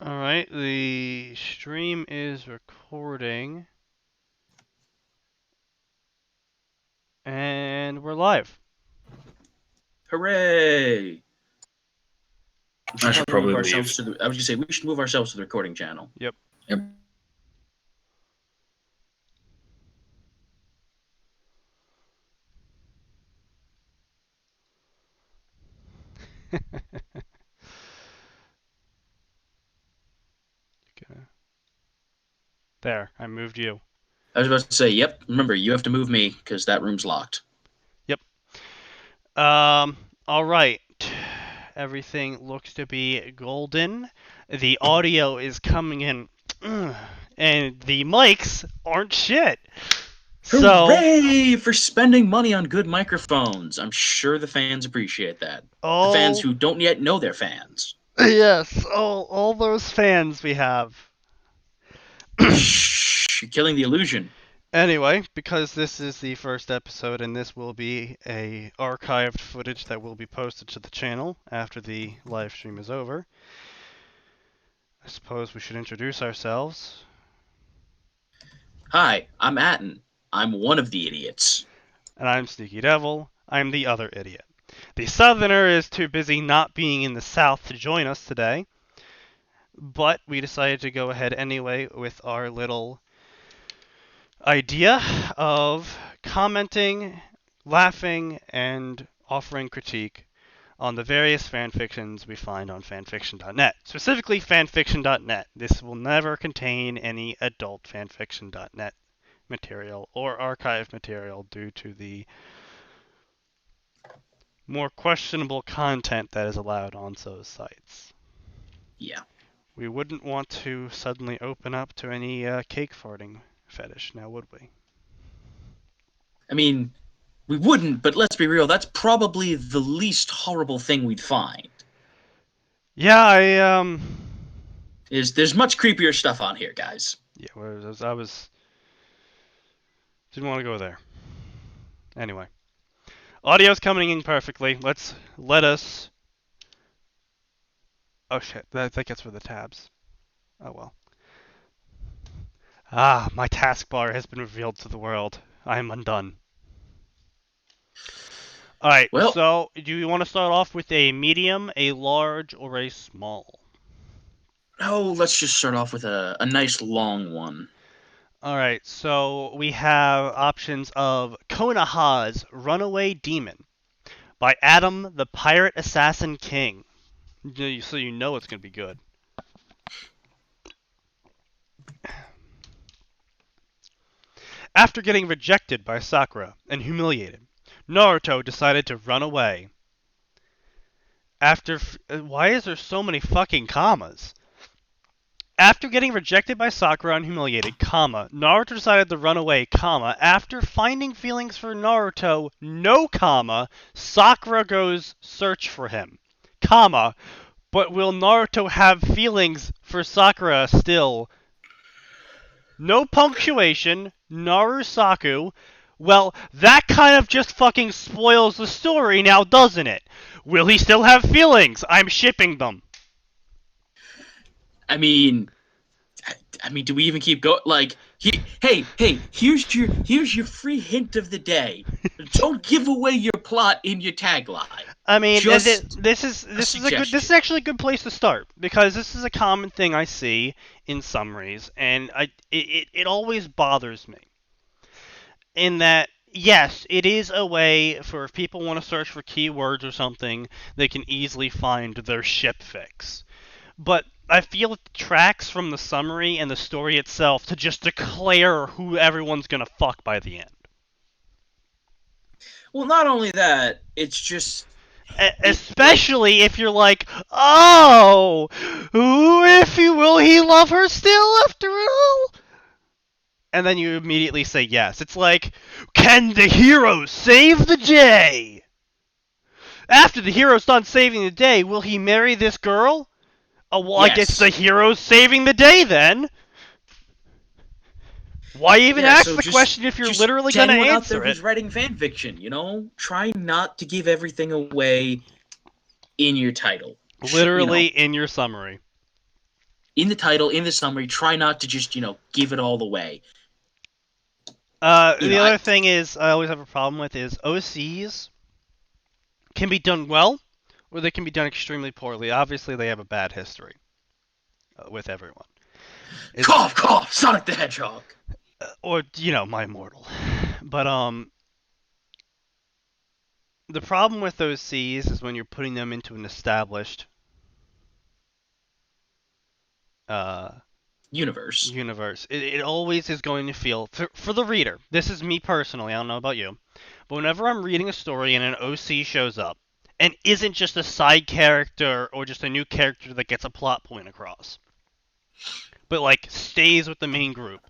Alright, the stream is recording. And we're live. Hooray! I should probably leave. I was going to say, we should move ourselves to the recording channel. Yep. Okay. There, I moved you. I was about to say, yep, remember, you have to move me, because that room's locked. Yep. Alright. Everything looks to be golden. The audio is coming in, and the mics aren't shit. Hooray for spending money on good microphones. I'm sure the fans appreciate that. The fans who don't yet know they're fans. Yes, all those fans we have. Shh, you're killing the illusion. Anyway, because this is the first episode and this will be a archived footage that will be posted to the channel after the live stream is over, I suppose we should introduce ourselves. Hi, I'm Atin. I'm one of the idiots. And I'm SneakyDevil. I'm the other idiot. The Southerner is too busy not being in the South to join us today, but we decided to go ahead anyway with our little idea of commenting, laughing, and offering critique on the various fanfictions we find on fanfiction.net. Specifically, fanfiction.net. This will never contain any adult fanfiction.net material or archive material due to the more questionable content that is allowed on those sites. Yeah. We wouldn't want to suddenly open up to any cake farting fetish, now would we? I mean, we wouldn't, but let's be real, that's probably the least horrible thing we'd find. Yeah, There's much creepier stuff on here, guys. Yeah, I was... Didn't want to go there. Anyway. Audio's coming in perfectly. Let us... Oh shit, that gets for the tabs. Oh well. Ah, my taskbar has been revealed to the world. I am undone. Alright, Well, so do you want to start off with a medium, a large, or a small? oh, let's just start off with a nice long one. Alright, so we have options of Konoha's Runaway Demon by Adam the Pirate Assassin King. So you know it's going to be good. After getting rejected by Sakura and humiliated, Naruto decided to run away. Why is there so many fucking commas? After getting rejected by Sakura and humiliated, Naruto decided to run away, after finding feelings for Naruto, no comma, Sakura goes search for him, but will Naruto have feelings for Sakura still? No punctuation, Narusaku. Well, that kind of just fucking spoils the story now, doesn't it? Will he still have feelings? I'm shipping them. I mean, do we even keep going? Like, hey, here's your free hint of the day. Don't give away your plot in your tagline. I mean, Just this is actually a good place to start, because this is a common thing I see in summaries, and it always bothers me. In that, yes, it is a way for if people want to search for keywords or something, they can easily find their ship fix. But I feel it detracts from the summary and the story itself to just declare who everyone's gonna fuck by the end. Well, not only that, it's just... Especially if you're like, oh, will he love her still after all? And then you immediately say yes. It's like, can the hero save the day? After the hero's done saving the day, will he marry this girl? Oh, well, yes. I guess the hero's saving the day then. Why even ask the question if you're literally going to answer out there who's writing fanfiction, try not to give everything away in your title. Literally in your summary. in the title, in the summary, try not to just, give it all away. The other thing is I always have a problem with is OCs can be done well, or they can be done extremely poorly. Obviously, they have a bad history with everyone. Cough, cough, Sonic the Hedgehog. Or, My Immortal. But, the problem with OCs is when you're putting them into an established universe. It always is going to feel, for the reader, this is me personally, I don't know about you, but whenever I'm reading a story and an OC shows up, and isn't just a side character or just a new character that gets a plot point across, but like stays with the main group,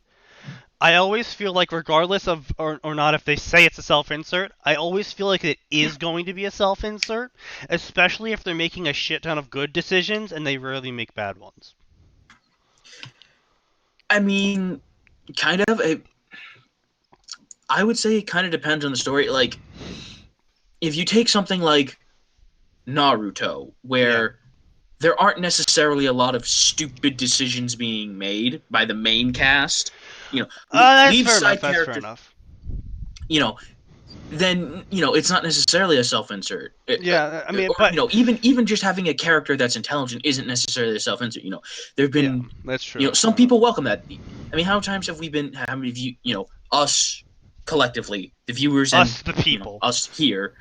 I always feel like regardless of or not if they say it's a self-insert, I always feel like it is going to be a self-insert, especially if they're making a shit ton of good decisions and they rarely make bad ones. I mean, kind of. I would say it kind of depends on the story. Like, if you take something like Naruto, where there aren't necessarily a lot of stupid decisions being made by the main cast, That's leave fair side enough. That's characters, fair enough. Then it's not necessarily a self-insert. Yeah, I mean, or, but even just having a character that's intelligent isn't necessarily a self-insert. There've been, that's true. Some people welcome that. I mean, how many times have we been? How many of you, us collectively, the viewers, Us, and the people, us here,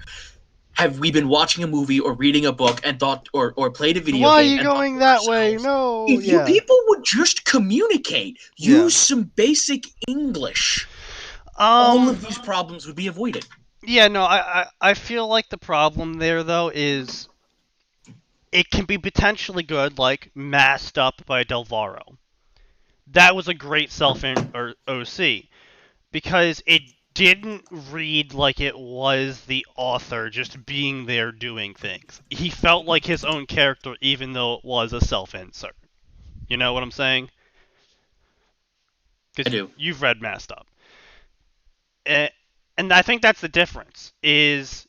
have we been watching a movie or reading a book and thought, or played a video Why game? Why are you going that way? No. If you people would just communicate, use some basic English, all of these problems would be avoided. Yeah, no, I feel like the problem there, though, is it can be potentially good, like Masked Up by Delvaro. That was a great OC, because it didn't read like it was the author just being there doing things. He felt like his own character, even though it was a self-insert. You know what I'm saying? I do. You've read Masked Up. And I think that's the difference, is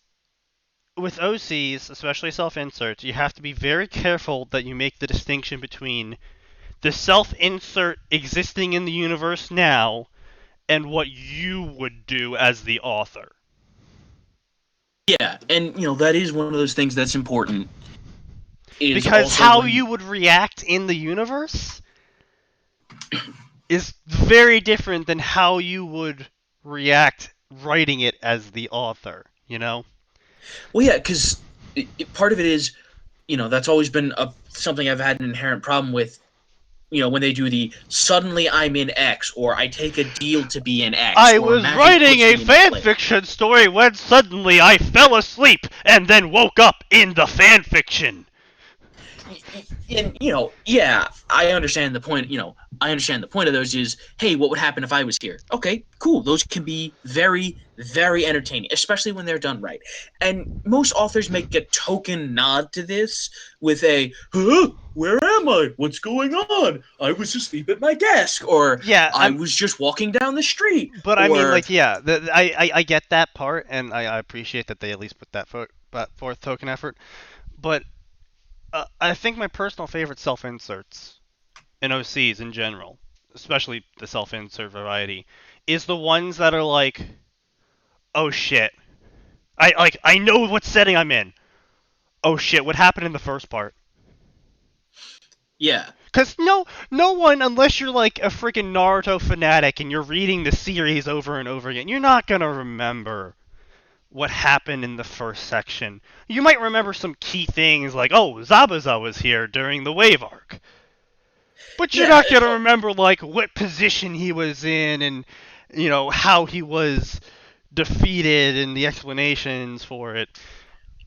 with OCs, especially self-inserts, you have to be very careful that you make the distinction between the self-insert existing in the universe now and what you would do as the author. Yeah, and that is one of those things that's important. Because how you would react in the universe is very different than how you would react writing it as the author, Well, yeah, because part of it is, that's always been something I've had an inherent problem with. When they do the suddenly I'm in X, or I take a deal to be in X. I was writing a fanfiction story when suddenly I fell asleep and then woke up in the fanfiction. And yeah, I understand the point. I understand the point of those is, hey, what would happen if I was here? Okay, cool. Those can be very, very entertaining, especially when they're done right. And most authors make a token nod to this with a, huh? Where am I? What's going on? I was asleep at my desk, or I was just walking down the street. But I mean, like, I get that part, and I appreciate that they at least put that forth token effort. But I think my personal favorite self-inserts in OCs in general, especially the self-insert variety, is the ones that are like, oh shit, I know what setting I'm in. Oh shit, what happened in the first part? Yeah. Because no one, unless you're like a freaking Naruto fanatic and you're reading the series over and over again, you're not gonna remember what happened in the first section. You might remember some key things like, oh, Zabuza was here during the wave arc. But you're not going to remember, like, what position he was in and, how he was defeated and the explanations for it.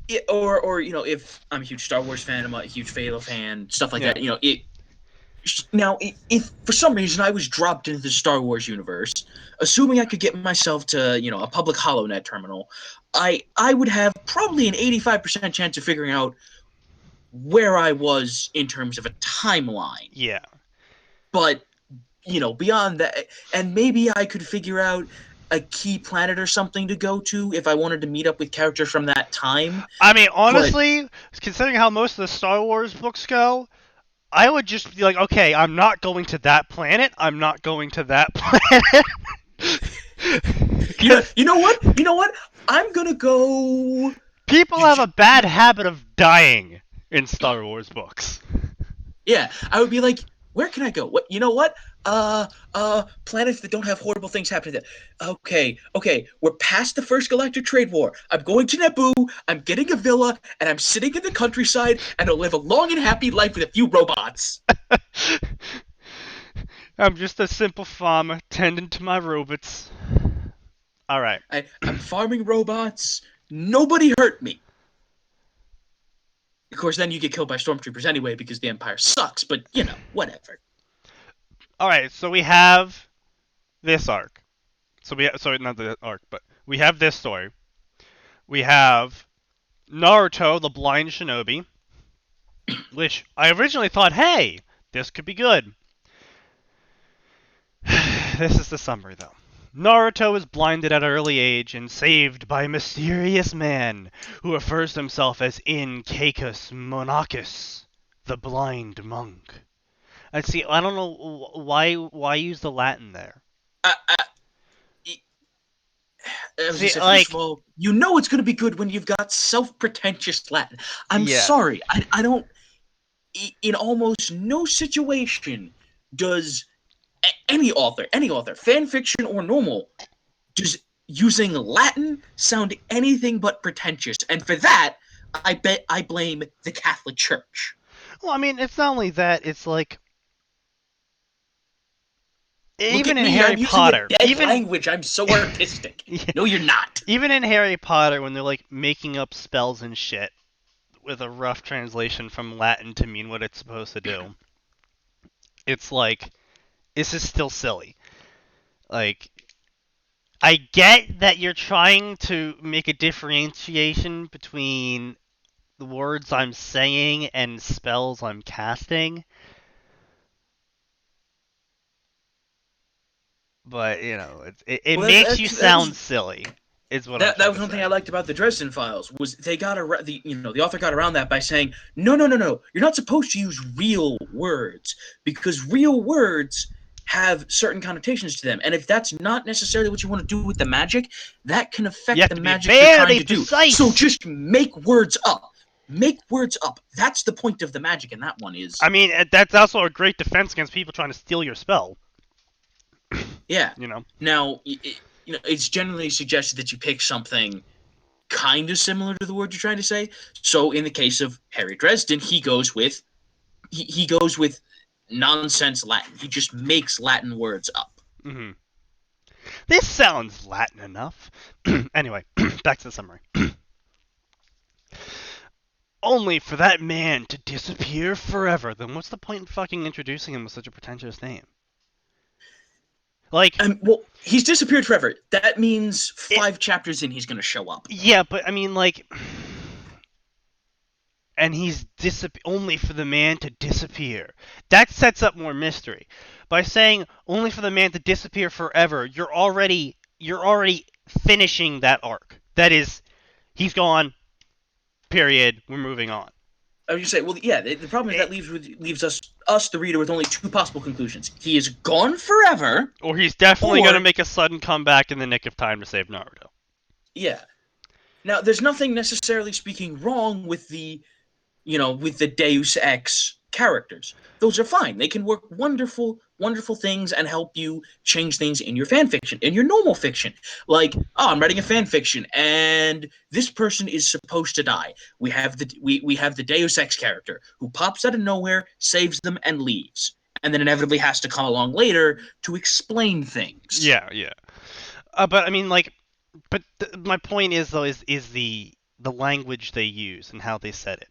Yeah, or if I'm a huge Star Wars fan, I'm a huge Halo fan, stuff like that, Now, if for some reason I was dropped into the Star Wars universe, assuming I could get myself to, a public HoloNet terminal, I would have probably an 85% chance of figuring out where I was in terms of a timeline. Yeah. But, beyond that, and maybe I could figure out a key planet or something to go to if I wanted to meet up with characters from that time. I mean, honestly, considering how most of the Star Wars books go, I would just be like, okay, I'm not going to that planet. I'm not going to that planet. You know what? You know what? I'm gonna go. People have a bad habit of dying in Star Wars books. Yeah, I would be like, where can I go? What? You know what? Planets that don't have horrible things happen to them. Okay, we're past the first galactic trade war. I'm going to Naboo. I'm getting a villa, and I'm sitting in the countryside, and I'll live a long and happy life with a few robots. I'm just a simple farmer tending to my robots. All right. I'm farming robots. Nobody hurt me. Of course, then you get killed by stormtroopers anyway because the Empire sucks, but, you know, whatever. Alright, so we have this arc. Sorry, not the arc, but we have this story. We have Naruto, the blind shinobi, which I originally thought, hey, this could be good. This is the summary, though. Naruto is blinded at an early age and saved by a mysterious man who refers to himself as Incacus Monachus, the blind monk. And see, I don't know why use the Latin there. See, First like, of all, you know it's going to be good when you've got self-pretentious Latin. I'm sorry, I don't. In almost no situation does any author, fan fiction or normal, does using Latin sound anything but pretentious. And for that, I bet I blame the Catholic Church. Well, I mean, it's not only that, it's like, even in Harry Potter, even language, I'm so artistic. Yeah. No, you're not. Even in Harry Potter, when they're like making up spells and shit with a rough translation from Latin to mean what it's supposed to do, it's like, this is still silly. Like, I get that you're trying to make a differentiation between the words I'm saying and spells I'm casting. But, you know, it makes you sound silly. Is what that was one thing I liked about the Dresden Files was they got the author got around that by saying no, you're not supposed to use real words because real words have certain connotations to them, and if that's not necessarily what you want to do with the magic, that can affect the magic you're trying to do. So just make words up. Make words up. That's the point of the magic in that one is. I mean, that's also a great defense against people trying to steal your spell. Yeah. You know. Now, it's generally suggested that you pick something kind of similar to the word you're trying to say. So in the case of Harry Dresden, he goes with nonsense Latin. He just makes Latin words up. Mm-hmm. This sounds Latin enough. Anyway, back to the summary. Only for that man to disappear forever. Then what's the point in fucking introducing him with such a pretentious name? Like, well, he's disappeared forever. That means 5 chapters in, he's gonna show up. Yeah, but I mean, like, and he's only for the man to disappear. That sets up more mystery. By saying only for the man to disappear forever, you're already finishing that arc. That is, he's gone. Period. We're moving on. I was just saying, well, yeah. The problem is that leaves us, the reader, with only 2 possible conclusions. He is gone forever, or he's definitely going to make a sudden comeback in the nick of time to save Naruto. Yeah. Now, there's nothing necessarily speaking wrong with the Deus Ex characters. Those are fine. They can work wonderful things and help you change things in your fan fiction, in your normal fiction. Like, I'm writing a fan fiction and this person is supposed to die. We have the Deus Ex character who pops out of nowhere, saves them, and leaves. And then inevitably has to come along later to explain things. Yeah. But I mean, like, my point is though is the language they use and how they said it.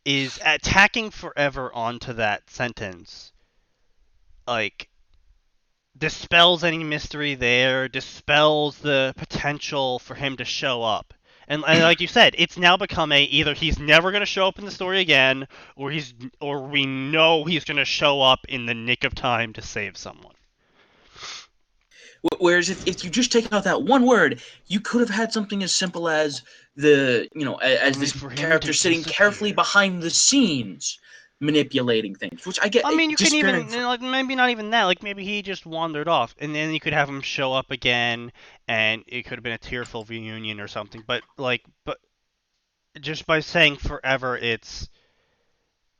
Is attacking forever onto that sentence, like, dispels any mystery there, dispels the potential for him to show up. And like you said, it's now become either he's never going to show up in the story again, or we know he's going to show up in the nick of time to save someone. Whereas if you just take out that one word, you could have had something as simple as this character sitting carefully behind the scenes, manipulating things, which I get. I mean, you can even, disappearing like, maybe not even that. Like, maybe he just wandered off, and then you could have him show up again, and it could have been a tearful reunion or something. But just by saying forever,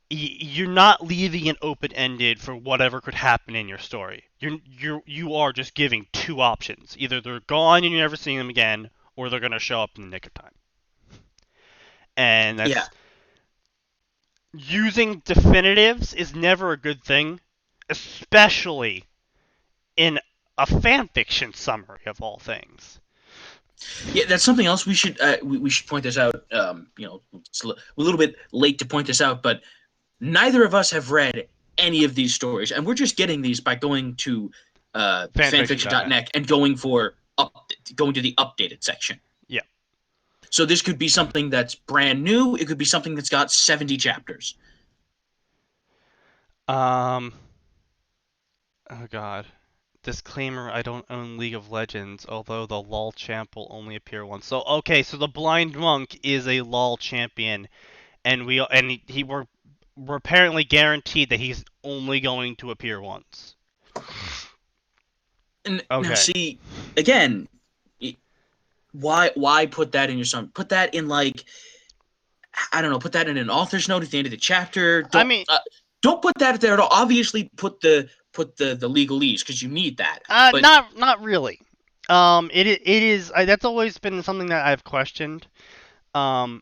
you're not leaving it open-ended for whatever could happen in your story. You are just giving two options. Either they're gone and you're never seeing them again, or they're gonna show up in the nick of time. And that's Yeah. using definitives is never a good thing, especially in a fanfiction summary of all things. Yeah, that's something else we should we should point this out. It's a little bit late to point this out, but neither of us have read any of these stories, and we're just getting these by going to fanfiction.net and going to the updated section. Yeah. So this could be something that's brand new. It could be something that's got 70 chapters. Oh god. Disclaimer, I don't own League of Legends, although the LoL champ will only appear once. So so the Blind Monk is a LoL champion, and we're apparently guaranteed that he's only going to appear once. And Okay. now see, again, why put that in your summary? Put that in put that in an author's note at the end of the chapter. Don't put that there at all. Obviously, put the legalese because you need that. But Not really. It is that's always been something that I've questioned. But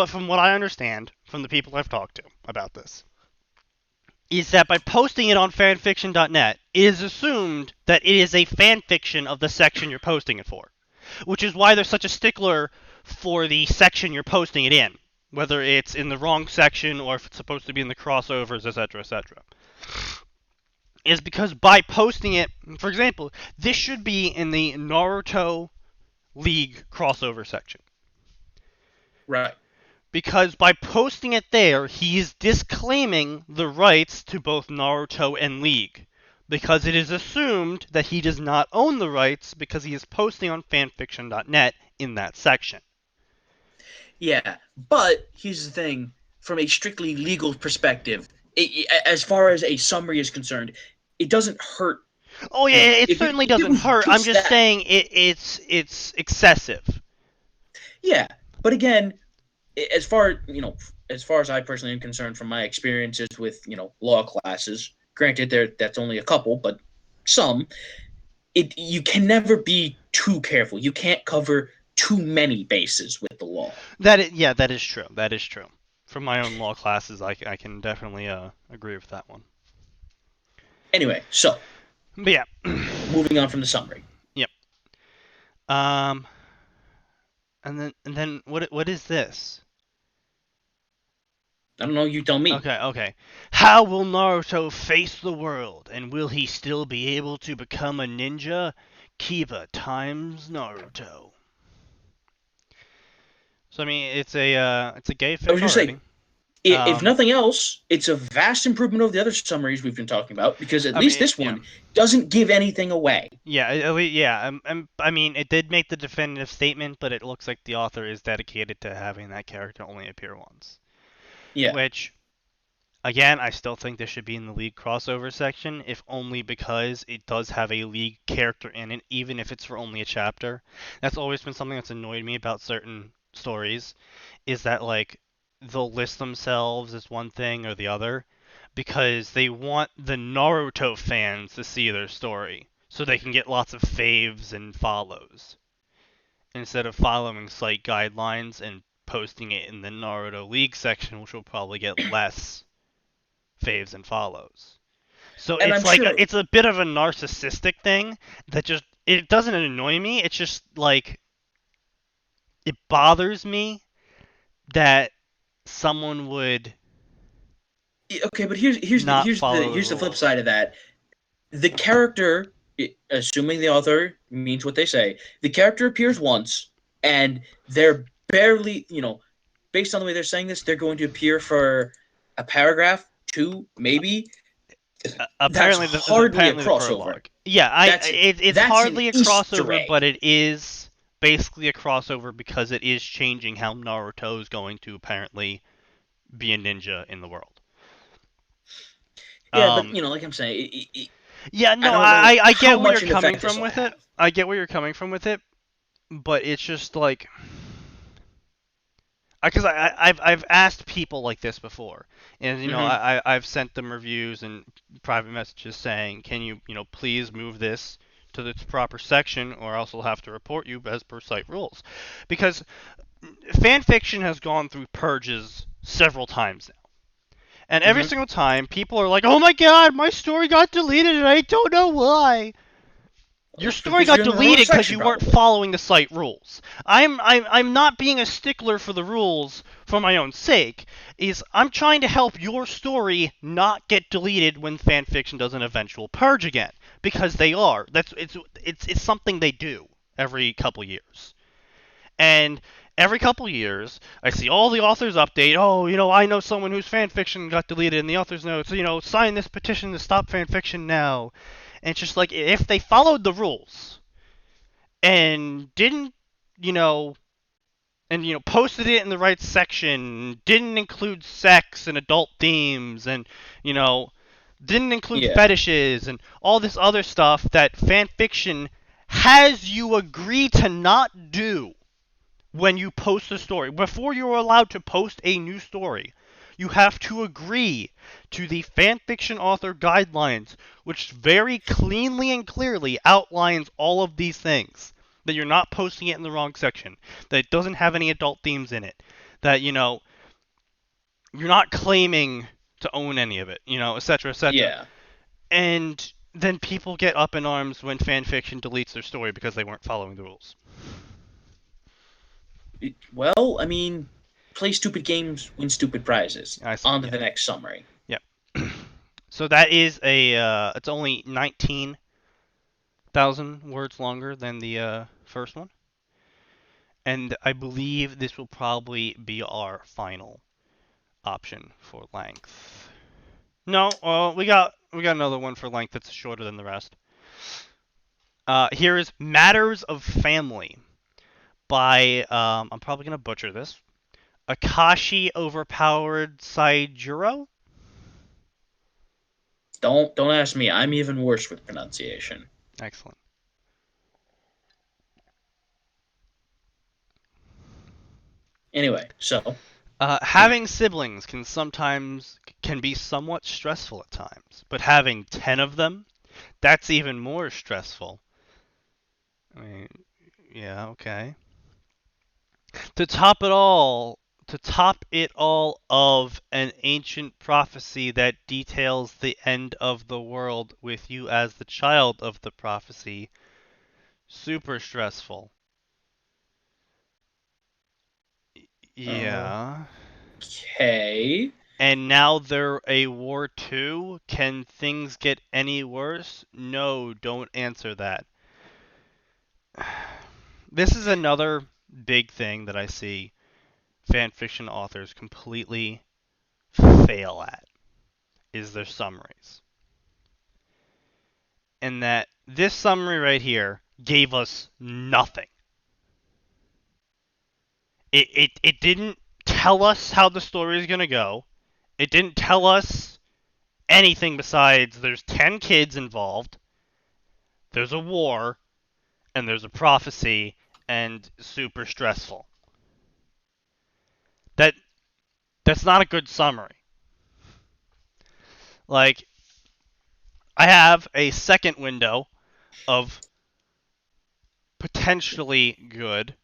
from what I understand from the people I've talked to about this, is that by posting it on fanfiction.net, it is assumed that it is a fanfiction of the section you're posting it for, which is why there's such a stickler for the section you're posting it in, whether it's in the wrong section or if it's supposed to be in the crossovers, etc., etc. Is because by posting it, for example, this should be in the Naruto League crossover section. right. Because by posting it there, he is disclaiming the rights to both Naruto and League. Because it is assumed that he does not own the rights because he is posting on fanfiction.net in that section. Yeah, but here's the thing. From a strictly legal perspective, as far as a summary is concerned, it doesn't hurt. Oh yeah, it certainly doesn't hurt. I'm just saying it's excessive. Yeah, but again, as far as I personally am concerned, from my experiences with law classes, granted that's only a couple, but some, you can never be too careful. You can't cover too many bases with the law. That is true. That is true. From my own law classes, I can definitely agree with that one. Anyway, so. But yeah. Moving on from the summary. Yep. And then what is this? I don't know, you tell me. Okay. How will Naruto face the world, and will he still be able to become a ninja? Kiba times Naruto. So I mean, it's a gay fic. I was gonna say, if nothing else, it's a vast improvement over the other summaries we've been talking about, because at least this one doesn't give anything away. Yeah. I mean, it did make the definitive statement, but it looks like the author is dedicated to having that character only appear once. Yeah. Which, again, I still think this should be in the League crossover section, if only because it does have a League character in it, even if it's for only a chapter. That's always been something that's annoyed me about certain stories, is that, like, they'll list themselves as one thing or the other, because they want the Naruto fans to see their story, so they can get lots of faves and follows, instead of following site guidelines and posting it in the Naruto League section, which will probably get less faves and follows. So it's like it's a bit of a narcissistic thing that just, it doesn't annoy me, it's just like, it bothers me that someone would okay, but here's the flip side of that. The character, assuming the author means what they say, the character appears once, and they're barely, based on the way they're saying this, they're going to appear for a paragraph, 2, maybe. Apparently, that's hardly a crossover. It's hardly a crossover, but it is basically a crossover because it is changing how Naruto is going to apparently be a ninja in the world. Yeah, but like I'm saying, Yeah, no, I don't know I get how where much you're an coming effect this from will with it. have. I get where you're coming from with it, but it's just like, because I've asked people like this before, and I've sent them reviews and private messages saying, can you please move this to its proper section, or else I'll have to report you as per site rules, because fan fiction has gone through purges several times now. And every single time, people are like, "Oh my God, my story got deleted, and I don't know why." Your story Because got you're in the wrong deleted because section, you weren't probably. following the site rules. I'm not being a stickler for the rules for my own sake. I'm trying to help your story not get deleted when fanfiction does an eventual purge again, because they are. It's something they do every couple years. And every couple years, I see all the authors update. Oh, I know someone whose fanfiction got deleted, and the author's notes. Sign this petition to stop fanfiction now. And it's just like, if they followed the rules and didn't, you know, posted it in the right section, didn't include sex and adult themes, and didn't include fetishes and all this other stuff that fanfiction has you agree to not do when you post a story. Before you're allowed to post a new story, you have to agree to the fanfiction author guidelines, which very cleanly and clearly outlines all of these things. That you're not posting it in the wrong section, that it doesn't have any adult themes in it, that, you're not claiming to own any of it, etc., etc. Yeah. And then people get up in arms when fanfiction deletes their story because they weren't following the rules. Well, I mean, play stupid games, win stupid prizes. On to Yeah. the next summary. Yep. So that is it's only 19,000 words longer than the first one. And I believe this will probably be our final option for length. No, we got another one for length that's shorter than the rest. Here is Matters of Family by, I'm probably going to butcher this, Akashi Overpowered Saijuro? Don't ask me. I'm even worse with pronunciation. Excellent. Anyway, so Having siblings can be somewhat stressful at times, but having 10 of them, that's even more stressful. I mean, yeah, okay. To top it all of an ancient prophecy that details the end of the world with you as the child of the prophecy, super stressful. Yeah. okay. And now they're a war too? Can things get any worse? No, don't answer that. This is another big thing that I see fanfiction authors completely fail at, is their summaries. And that this summary right here gave us nothing. It didn't tell us how the story is going to go. It didn't tell us anything besides there's 10 kids involved, there's a war, and there's a prophecy, and super stressful. That's not a good summary. Like, I have a second window of potentially good.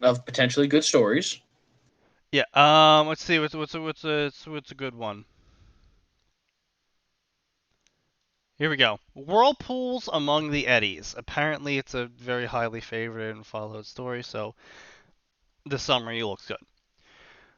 Of potentially good stories. Yeah. Let's see. What's a good one? Here we go. Whirlpools Among the Eddies. Apparently, it's a very highly favored and followed story, so the summary looks good.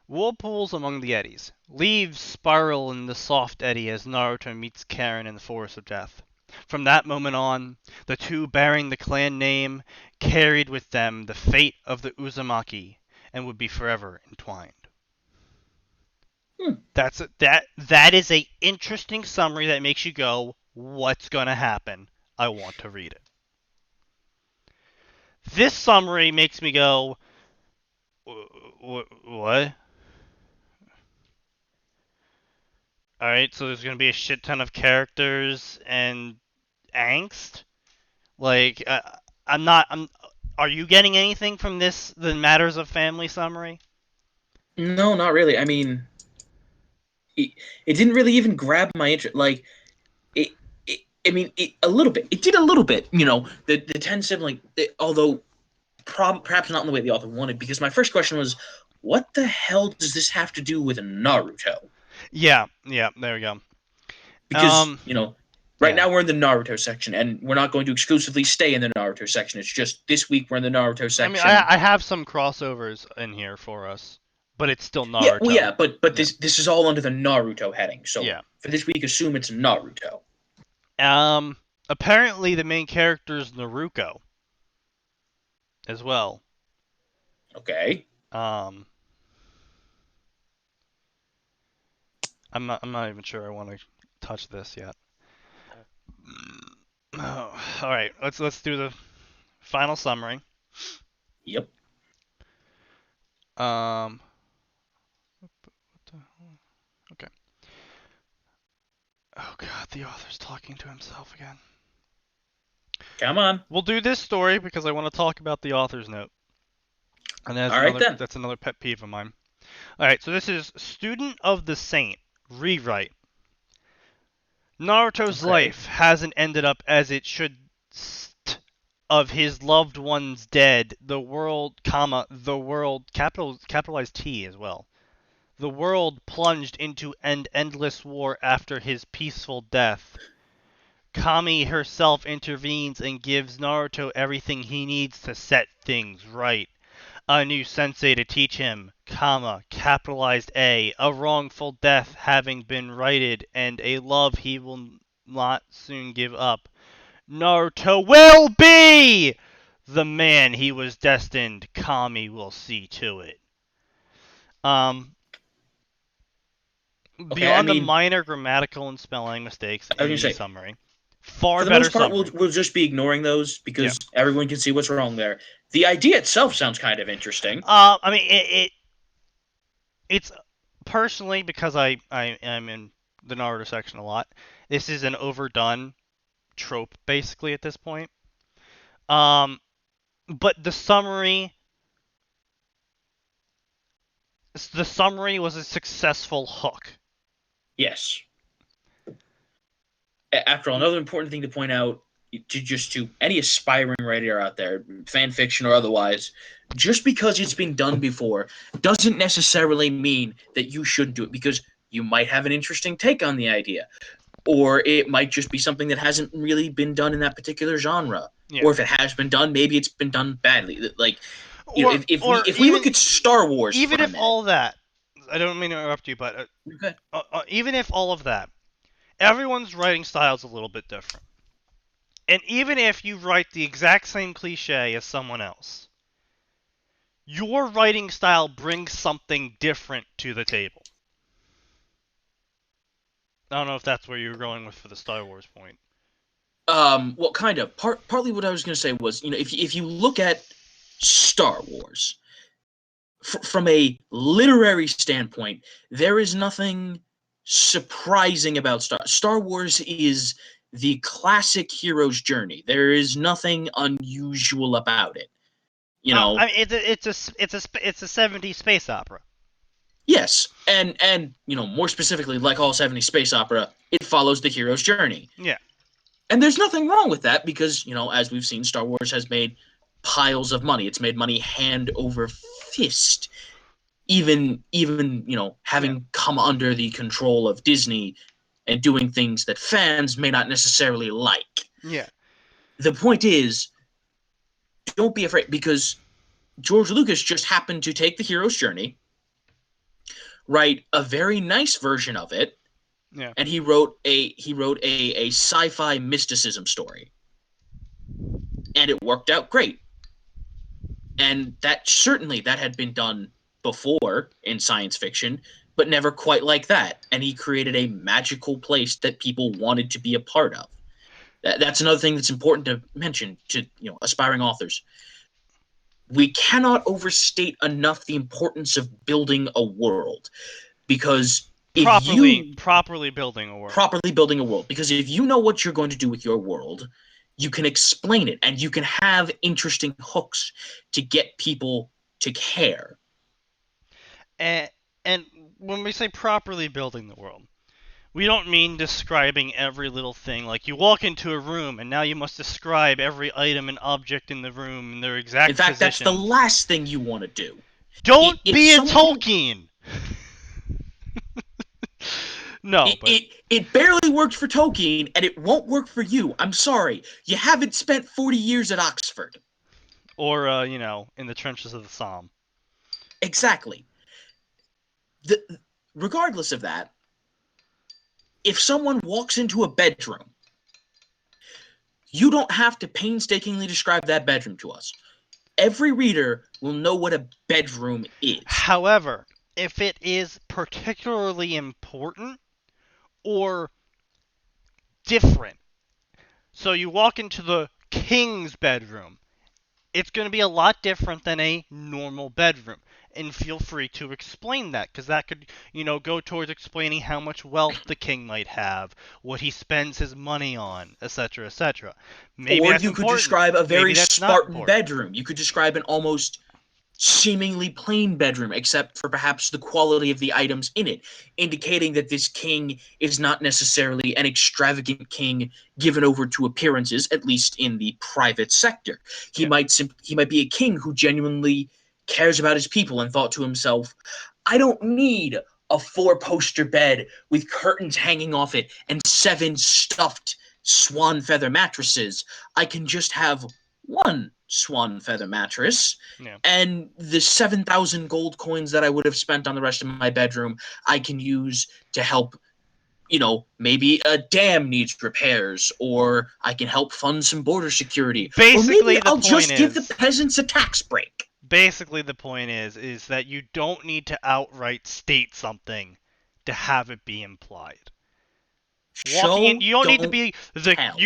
Whirlpools among the eddies. Leaves spiral in the soft eddy as Naruto meets Karen in the Forest of Death. From that moment on, the two bearing the clan name carried with them the fate of the Uzumaki and would be forever entwined. That is a interesting summary that makes you go, what's gonna happen? I want to read it. This summary makes me go, what? Alright, so there's gonna be a shit ton of characters and angst? Like, are you getting anything from this, the Matters of Family summary? No, not really. I mean, it didn't really even grab my interest. Like, it, a little bit. It did a little bit. The 10 sibling, although perhaps not in the way the author wanted, because my first question was, what the hell does this have to do with Naruto? Yeah, there we go. Because, right yeah. now we're in the Naruto section, and we're not going to exclusively stay in the Naruto section. It's just this week we're in the Naruto section. I mean, I have some crossovers in here for us, but it's still Naruto. Yeah, well, yeah, but this is all under the Naruto heading. So yeah. For this week, assume it's Naruto. Apparently the main character is Naruto as well. Okay. I'm not even sure I want to touch this yet. Oh, all right, let's do the final summary. Yep. Okay. Oh god, the author's talking to himself again. Come on. We'll do this story because I want to talk about the author's note. And that's another pet peeve of mine. Alright, so this is Student of the Saint. Rewrite. Naruto's life hasn't ended up as it should of his loved ones dead. The world, capitalized T as well. The world plunged into an endless war after his peaceful death. Kami herself intervenes and gives Naruto everything he needs to set things right. A new sensei to teach him, capitalized A, a wrongful death having been righted, and a love he will not soon give up. Naruto will be the man he was destined. Kami will see to it. Beyond the minor grammatical and spelling mistakes in the summary. For the most part, we'll just be ignoring those because everyone can see what's wrong there. The idea itself sounds kind of interesting. I mean, it's personally because I am in the Naruto section a lot. This is an overdone trope basically at this point. But the summary was a successful hook. Yes. After all, another important thing to point out to any aspiring writer out there, fan fiction or otherwise, just because it's been done before doesn't necessarily mean that you shouldn't do it, because you might have an interesting take on the idea, or it might just be something that hasn't really been done in that particular genre. Yeah. Or if it has been done, maybe it's been done badly. Like, if we look at Star Wars, even if all that, I don't mean to interrupt you, but even if all of that, everyone's writing style is a little bit different. And even if you write the exact same cliche as someone else, your writing style brings something different to the table. I don't know if that's where you were going with for the Star Wars point. Well, kind of. Partly what I was going to say was, if you look at Star Wars, from a literary standpoint, there is nothing surprising about Star Wars is the classic hero's journey. There is nothing unusual about it. I mean, it's a 70s space opera. Yes, and more specifically, like all 70s space opera, it follows the hero's journey. Yeah. And there's nothing wrong with that because, as we've seen, Star Wars has made piles of money. It's made money hand over fist. Even having come under the control of Disney and doing things that fans may not necessarily like. Yeah. The point is, don't be afraid, because George Lucas just happened to take the hero's journey, write a very nice version of it, and he wrote a sci-fi mysticism story. And it worked out great. And that had been done before in science fiction, but never quite like that. And he created a magical place that people wanted to be a part of. That's another thing that's important to mention to aspiring authors. we cannot overstate enough the importance of building a world, because if you properly building a world. properly building a world, because if you know what you're going to do with your world, you can explain it and you can have interesting hooks to get people to care. And when we say properly building the world, we don't mean describing every little thing. Like, you walk into a room and now you must describe every item and object in the room and their exact In fact, that's the positions. last thing you want to do. Don't If be a someone- Tolkien! No, but It barely worked for Tolkien, and it won't work for you. I'm sorry. You haven't spent 40 years at Oxford. or in the trenches of the Somme. Exactly. Regardless of that, if someone walks into a bedroom, you don't have to painstakingly describe that bedroom to us. Every reader will know what a bedroom is. However, if it is particularly important or different, so you walk into the king's bedroom, it's going to be a lot different than a normal bedroom. And feel free to explain that, because that could, go towards explaining how much wealth the king might have, what he spends his money on, etc., etc. Maybe or that's you could important. describe a very Maybe that's not Spartan important. bedroom. You could describe an almost seemingly plain bedroom, except for perhaps the quality of the items in it, indicating that this king is not necessarily an extravagant king given over to appearances, at least in the private sector. He Yeah. might be a king who genuinely cares about his people and thought to himself, I don't need a 4-poster bed with curtains hanging off it and 7 stuffed swan feather mattresses. I can just have one swan feather mattress, Yeah. and the 7,000 gold coins that I would have spent on the rest of my bedroom, I can use to help, maybe a dam needs repairs, or I can help fund some border security. Basically, or maybe the I'll point just give is- the peasants a tax break. Basically, the point is that you don't need to outright state something to have it be implied. Walking in, you don't need to be tell.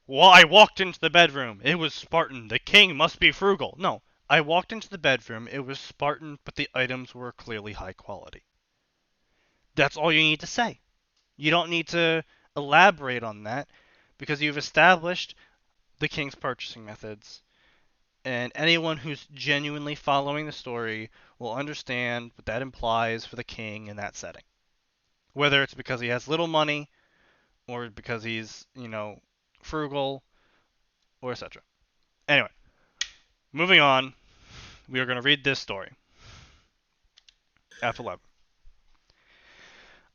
Well, I walked into the bedroom. It was Spartan. The king must be frugal. No, I walked into the bedroom. It was Spartan, but the items were clearly high quality. That's all you need to say. You don't need to elaborate on that, because you've established the king's purchasing methods. And anyone who's genuinely following the story will understand what that implies for the king in that setting. Whether it's because he has little money, or because he's, frugal, or etc. Anyway, moving on, we are going to read this story. F11.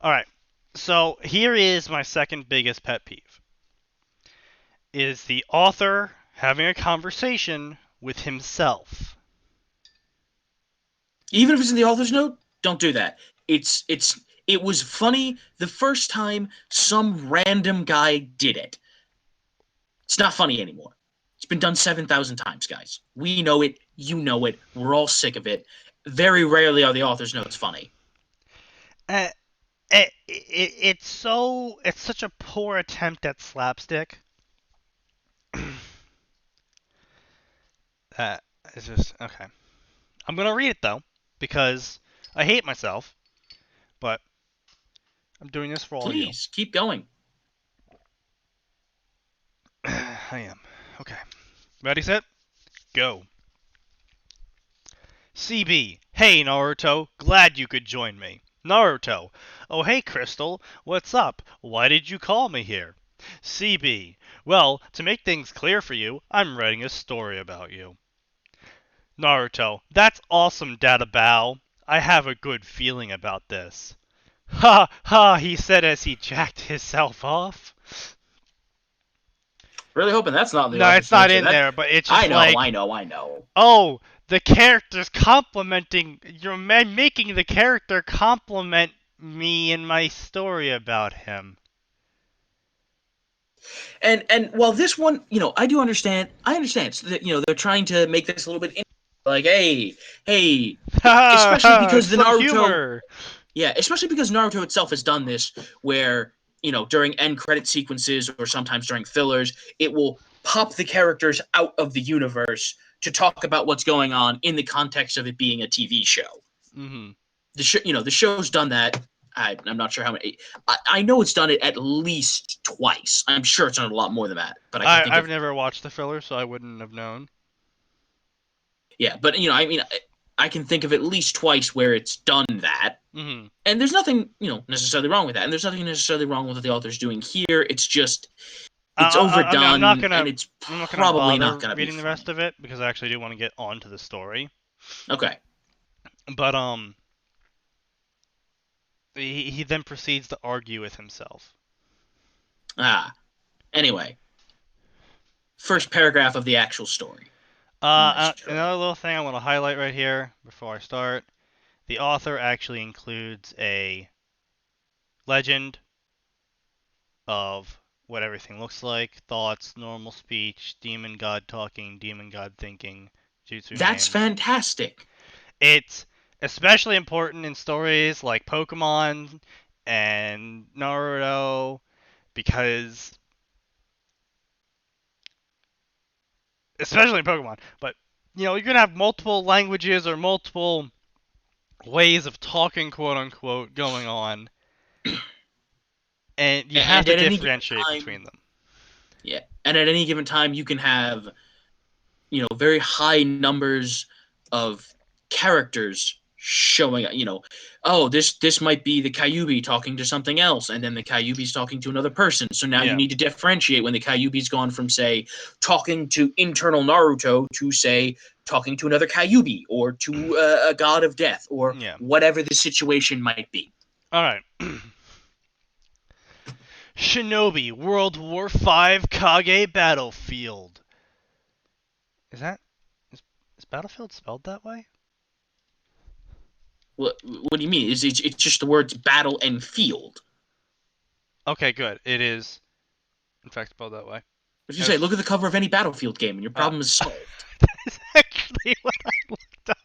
Alright, so here is my second biggest pet peeve. Is the author having a conversation with himself. Even if it's in the author's note, don't do that. It was funny the first time some random guy did it. It's not funny anymore. It's been done 7,000 times, guys. We know it. You know it. We're all sick of it. Very rarely are the author's notes funny. It's such a poor attempt at slapstick. That is just okay. I'm gonna read it though, because I hate myself, but I'm doing this for all Please, keep going. you. I am. Okay. Ready, set, go. CB, hey Naruto, glad you could join me. Naruto, oh hey Crystal, what's up? Why did you call me here? CB, well, to make things clear for you, I'm writing a story about you. Naruto, that's awesome, Data Bao. I have a good feeling about this. Ha ha, he said as he jacked himself off. Really hoping that's not in the No, author's it's not notes. in there, but it's just I know. Oh, the character's complimenting. You're making the character compliment me in my story about him. And while this one, I do understand. I understand. So that, they're trying to make this a little bit like, hey, especially because the Naruto. Humor. Yeah, especially because Naruto itself has done this, where during end credit sequences or sometimes during fillers, it will pop the characters out of the universe to talk about what's going on in the context of it being a TV show. Mm-hmm. The show's done that. I'm not sure how many. I know it's done it at least twice. I'm sure it's done it a lot more than that. But I've never watched the filler, so I wouldn't have known. Yeah, but I mean, I can think of at least twice where it's done that. Mm-hmm. And there's nothing, necessarily wrong with that. And there's nothing necessarily wrong with what the author's doing here. It's just, it's overdone, I'm not gonna, and it's I'm not probably gonna not going to be reading the rest of it because I actually do want to get onto the story. Okay. But he then proceeds to argue with himself. Anyway, first paragraph of the actual story. Another little thing I want to highlight right here before I start. The author actually includes a legend of what everything looks like, thoughts, normal speech, demon god talking, demon god thinking, jutsu That's names. fantastic. It's especially important in stories like Pokemon and Naruto because, especially in Pokemon, but you're gonna have multiple languages or multiple ways of talking, quote unquote, going on, and you have to differentiate between them. Yeah, and at any given time, you can have, very high numbers of characters showing. This might be the Kyuubi talking to something else, and then the Kyuubi's talking to another person. So now you need to differentiate when the Kyuubi's gone from, say, talking to internal Naruto to, say, talking to another Kyuubi or to a god of death or whatever the situation might be. All right. Shinobi World War V Kage Battlefield. Is Battlefield spelled that way? What do you mean? It's just the words battle and field. Okay, good. It is, in fact, spelled that way. What you say? Look at the cover of any Battlefield game, and your problem is solved. That's actually what I looked up.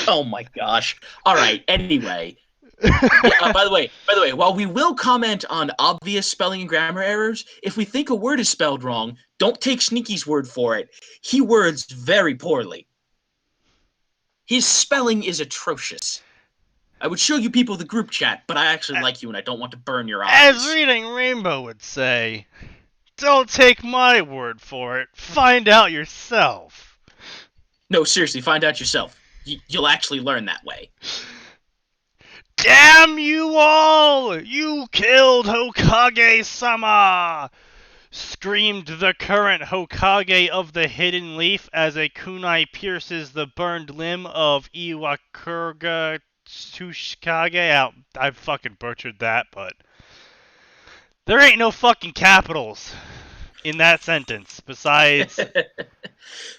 Oh my gosh! All right. Anyway, by the way, while we will comment on obvious spelling and grammar errors, if we think a word is spelled wrong, don't take Sneaky's word for it. He words very poorly. His spelling is atrocious. I would show you people the group chat, but I actually like you and I don't want to burn your eyes. As Reading Rainbow would say, don't take my word for it. Find out yourself. No, seriously, find out yourself. You'll actually learn that way. Damn you all! You killed Hokage-sama! Screamed the current Hokage of the Hidden Leaf as a kunai pierces the burned limb of Iwakura Tsuchikage. I fucking butchered that, but there ain't no fucking capitals in that sentence besides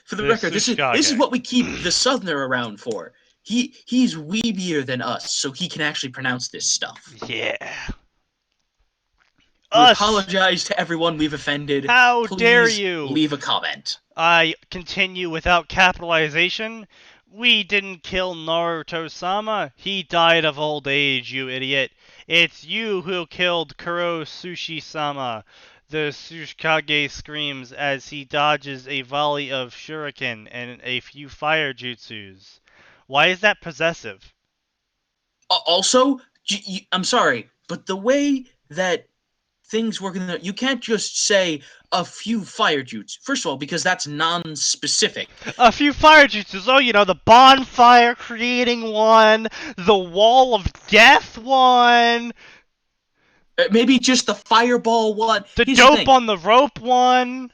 for the record, this is what we keep the Suthner around for. He's weebier than us, so he can actually pronounce this stuff. Yeah. We apologize to everyone we've offended. How Please dare you? Leave a comment. I continue without capitalization. We didn't kill Naruto-sama. He died of old age, you idiot. It's you who killed Kuro Sushi-sama. The Tsuchikage screams as he dodges a volley of shuriken and a few fire jutsus. Why is that possessive? Also, I'm sorry, but the way that things work you can't just say a few fire jutsu. First of all, because that's non-specific. A few fire jutsus. Oh, the bonfire creating one, the wall of death one. Maybe just the fireball one. The dope on the rope one.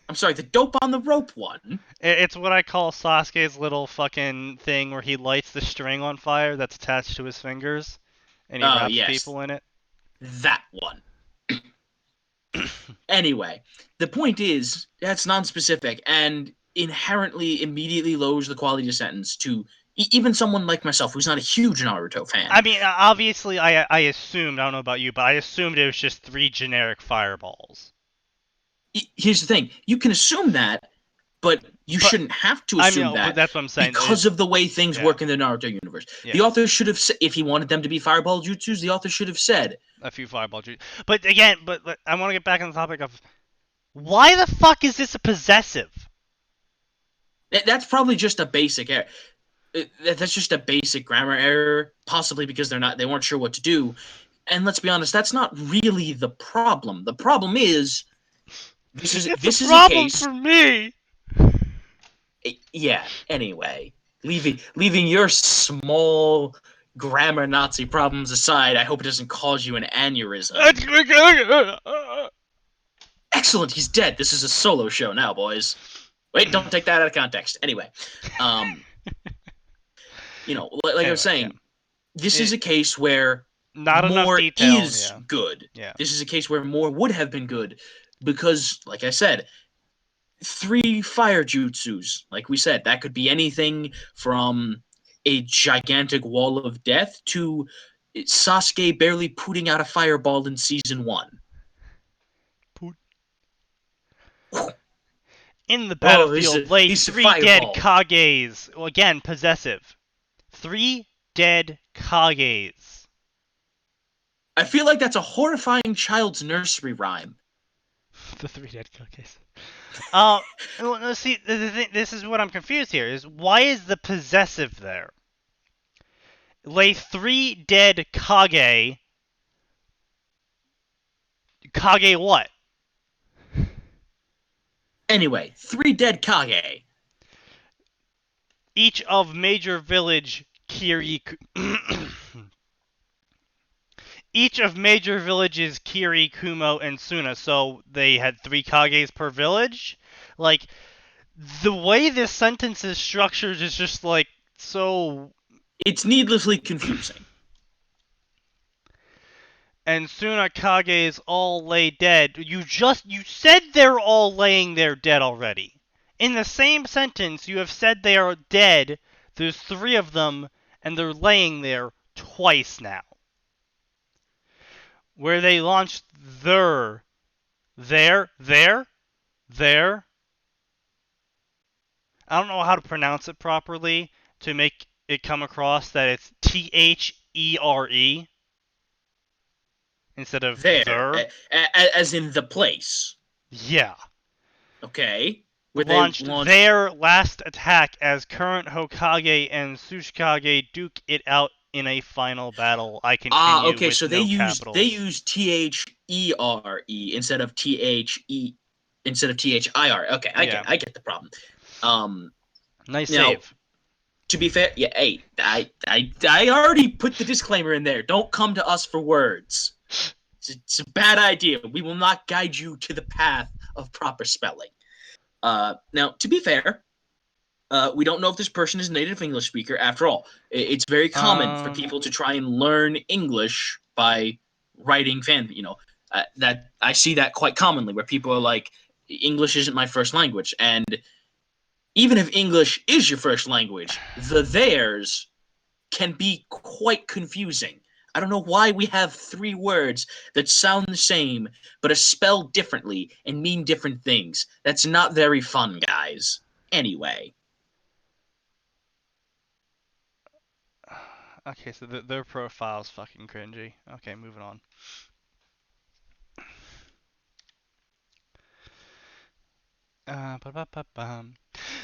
I'm sorry, the dope on the rope one? It's what I call Sasuke's little fucking thing where he lights the string on fire that's attached to his fingers, and he wraps people in it. That one. Anyway, the point is, that's non-specific, and inherently immediately lowers the quality of sentence to even someone like myself who's not a huge Naruto fan. I mean, obviously, I assumed, I don't know about you, but I assumed it was just 3 generic fireballs. Here's the thing. You can assume that, but you shouldn't have to assume that. That's what I'm saying. Because of the way things work in the Naruto universe. Yeah. The author should have said, if he wanted them to be fireball jutsus, the author should have said a few fireball jutsus. But again, but I want to get back on the topic of Why the fuck is this a possessive? That's probably just a basic error. That's just a basic grammar error, possibly because they weren't sure what to do. And let's be honest, that's not really the problem. The problem is this is It's a a problem case. for me. Yeah. Anyway, leaving your small grammar Nazi problems aside, I hope it doesn't cause you an aneurysm. Excellent, he's dead. This is a solo show now, boys. Wait, don't take that out of context. Anyway, like I was saying, this is a case where not enough more detail is good. Yeah. This is a case where more would have been good because, like I said, 3 fire jutsus. Like we said, that could be anything from a gigantic wall of death to Sasuke barely putting out a fireball in season 1. In the battlefield lay he's 3 dead Kages. Well, again, possessive. 3 dead Kages. I feel like that's a horrifying child's nursery rhyme. The 3 dead Kages. Let's see. This is what I'm confused here. Is why is the possessive there? Lay 3 dead Kage. Kage what? Anyway, 3 dead Kage. Each of major village Each of major villages Kiri, Kumo, and Suna. So they had 3 Kages per village? Like, the way this sentence is structured is just like so. It's needlessly confusing. And Suna Kages all lay dead. You said they're all laying there dead already. In the same sentence, you have said they are dead. There's 3 of them, and they're laying there twice now. Where they launched there. I don't know how to pronounce it properly to make it come across that it's THERE instead of there. As in the place. Yeah. Okay. Launched their last attack as current Hokage and Tsuchikage duke it out in a final battle. I continue okay, with so they use THERE instead of THIR. Okay, I get the problem. Nice save. To be fair, yeah, hey, I already put the disclaimer in there. Don't come to us for words. It's a bad idea. We will not guide you to the path of proper spelling. Now, to be fair, we don't know if this person is a native English speaker. After all, it's very common for people to try and learn English by writing fan. That I see that quite commonly, where people are like, "English isn't my first language," and even if English is your first language, the theirs can be quite confusing. I don't know why we have 3 words that sound the same, but are spelled differently and mean different things. That's not very fun, guys. Anyway. Okay, so their profile's fucking cringy. Okay, moving on.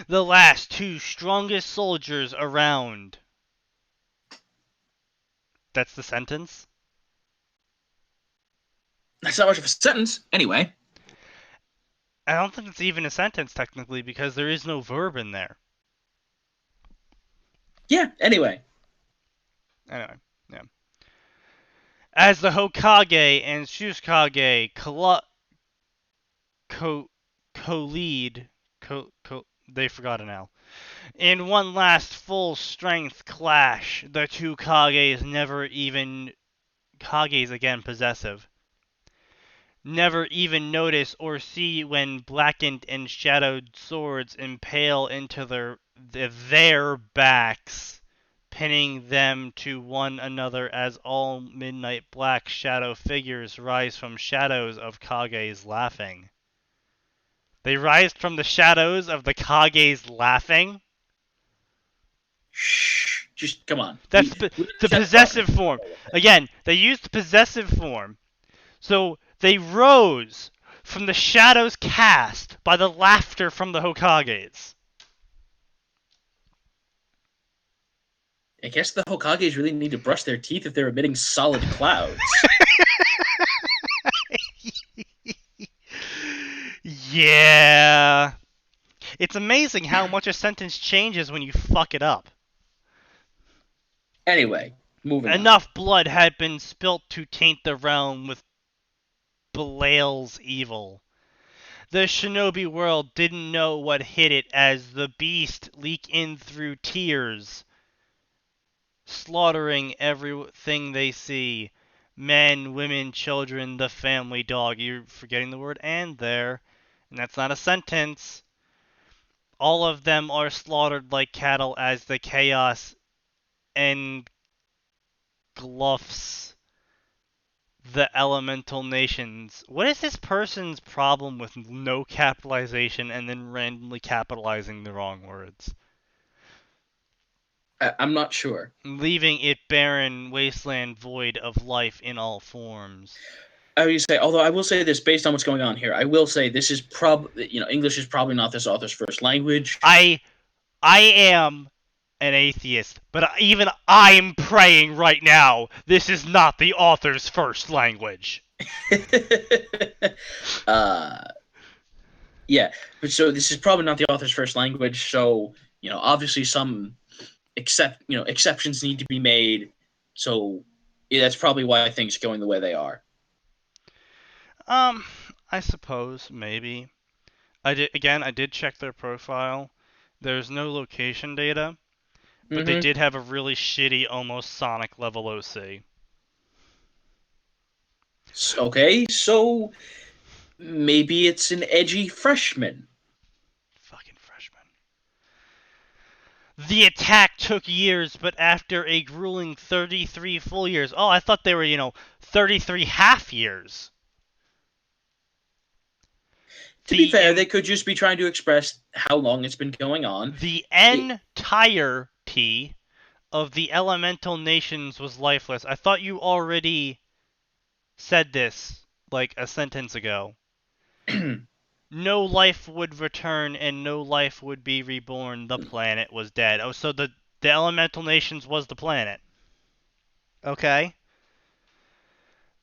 The last 2 strongest soldiers around. That's the sentence? That's not much of a sentence. Anyway. I don't think it's even a sentence, technically, because there is no verb in there. Yeah, anyway, yeah. As the Hokage and Tsuchikage co-lead, they forgot an L. In one last full-strength clash, the 2 Kages Kages again possessive, never even notice or see when blackened and shadowed swords impale into their backs, pinning them to one another as all midnight black shadow figures rise from shadows of Kages laughing. They rise from the shadows of the Kages laughing? Shh. Just come on. That's the possessive form. Again, they used the possessive form. So they rose from the shadows cast by the laughter from the Hokages. I guess the Hokages really need to brush their teeth if they're emitting solid clouds. Yeah. It's amazing how much a sentence changes when you fuck it up. Anyway, moving on. Enough blood had been spilt to taint the realm with Belial's evil. The shinobi world didn't know what hit it as the beast leaked in through tears, slaughtering everything they see. Men, women, children, the family dog. You're forgetting the word "and" there, and that's not a sentence. All of them are slaughtered like cattle as the chaos engulfs the elemental nations. What is this person's problem with no capitalization and then randomly capitalizing the wrong words? I'm not sure. Leaving it barren wasteland void of life in all forms. I would say, although I will say this based on what's going on here, I will say this is probably, English is probably not this author's first language. I am an atheist, but even I'm praying right now this is not the author's first language. Yeah, but so this is probably not the author's first language, so, obviously some exceptions need to be made, so yeah, that's probably why things are going the way they are. I suppose, maybe. I did check their profile. There's no location data, but they did have a really shitty, almost Sonic level OC. Okay, so maybe it's an edgy freshman. Fucking freshman. The attack took years, but after a grueling 33 full years... Oh, I thought they were, 33 half years. To be fair, they could just be trying to express how long it's been going on. The entirety of the elemental nations was lifeless. I thought you already said this, like, a sentence ago. No life would return and no life would be reborn. The planet was dead. Oh, so the elemental nations was the planet. Okay.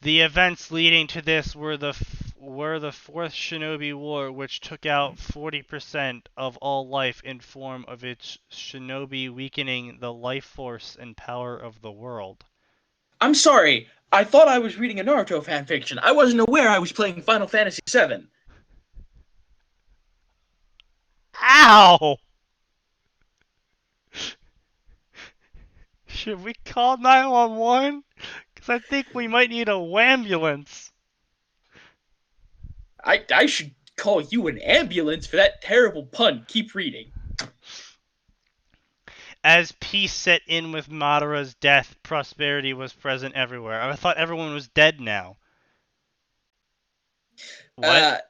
The events leading to this were the Fourth Shinobi War, which took out 40% of all life in form of its shinobi, weakening the life force and power of the world. I'm sorry. I thought I was reading a Naruto fanfiction. I wasn't aware I was playing Final Fantasy VII. Ow! Should we call 911? Because I think we might need a wambulance. I should call you an ambulance for that terrible pun. Keep reading. As peace set in with Madara's death, prosperity was present everywhere. I thought everyone was dead now. What?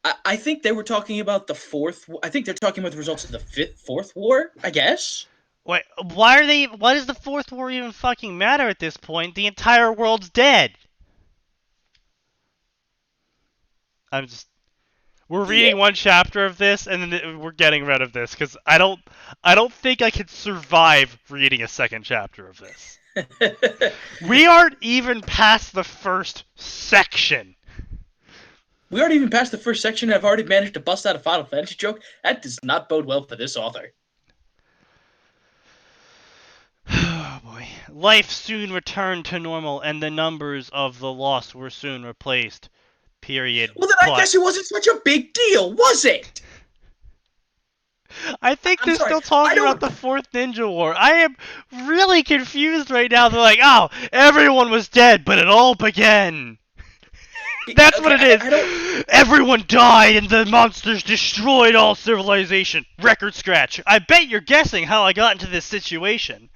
I think they were talking about the fourth... I think they're talking about the results of the fourth war, I guess? Wait, why does the fourth war even fucking matter at this point? The entire world's dead. We're reading one chapter of this, and then we're getting rid of this, because I don't think I could survive reading a second chapter of this. We aren't even past the first section. We aren't even past the first section, and I've already managed to bust out a Final Fantasy joke. That does not bode well for this author. Oh boy. Life soon returned to normal, and the numbers of the lost were soon replaced. Period. Well, then I guess it wasn't such a big deal, was it? I think they're still talking about the Fourth Ninja War. I am really confused right now. They're like, oh, everyone was dead, but it all began. That's what it is. Everyone died and the monsters destroyed all civilization. Record scratch. I bet you're guessing how I got into this situation.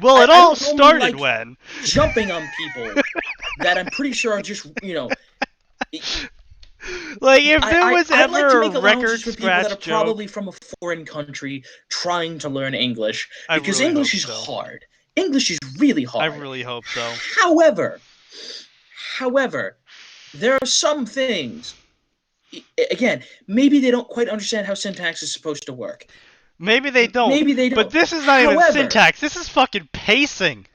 Well, it all started when... Jumping on people that I'm pretty sure are just, Like, if there was I'd like to ever make a record for people that are scratch probably joke... from a foreign country trying to learn English, because really English is hard. English is really hard. I really hope so. However, there are some things again, maybe they don't quite understand how syntax is supposed to work. Maybe they don't. Maybe they But don't. this is not even However, syntax. This is fucking pacing.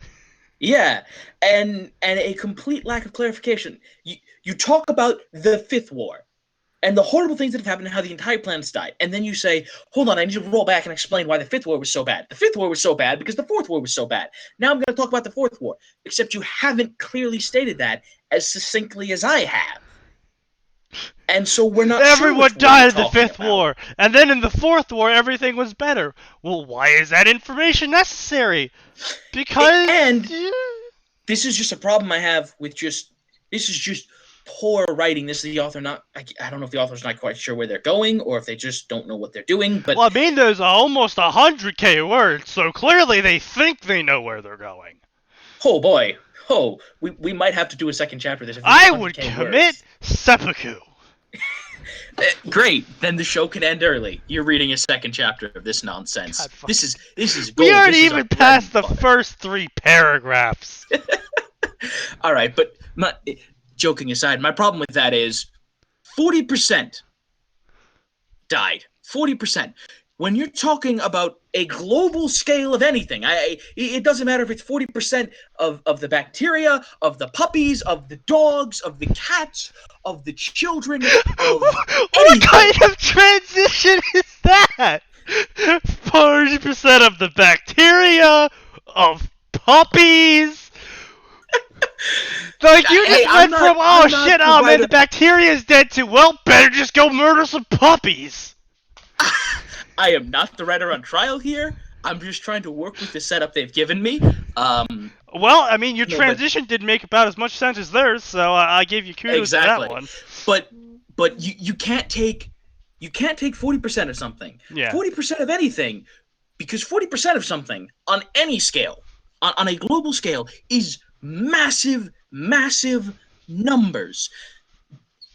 yeah, and a complete lack of clarification. You talk about the Fifth War and the horrible things that have happened and how the entire planet's died, and then you say, hold on, I need to roll back and explain why the Fifth War was so bad. The Fifth War was so bad because the Fourth War was so bad. Now I'm going to talk about the Fourth War, except you haven't clearly stated that as succinctly as I have. And so we're not sure Everyone which war died you're in the talking Fifth about. War, and then in the Fourth War, everything was better. Well, why is that information necessary? Because. And this is just a problem I have with this is just poor writing. This is the author not. I don't know if the author's not quite sure where they're going, or if they just don't know what they're doing. But Well, I mean, there's almost 100k words, so clearly they think they know where they're going. oh boy, we might have to do a second chapter of this. If it's I would 100K commit words. seppuku. Great, then the show can end early. You're reading a second chapter of this nonsense. God, fuck. This is gold. We aren't This is even our bread past and the butter. first 3 paragraphs. All right, but joking aside, my problem with that is 40% died. 40%. When you're talking about a global scale of anything, it doesn't matter if it's 40% of the bacteria, of the puppies, of the dogs, of the cats, of the children, of What kind of transition is that? 40% of the bacteria, of puppies. Like, you Hey, just I'm went not- from, I'm not shit, the oh man, writer- the bacteria's dead too. Well, better just go murder some puppies. I am not the writer on trial here. I'm just trying to work with the setup they've given me. Well, I mean, your No, transition did make about as much sense as theirs, so I give you kudos Exactly. for that one. But you can't take 40% of something. Yeah. 40% of anything, because 40% of something on any scale, on a global scale, is massive, massive numbers.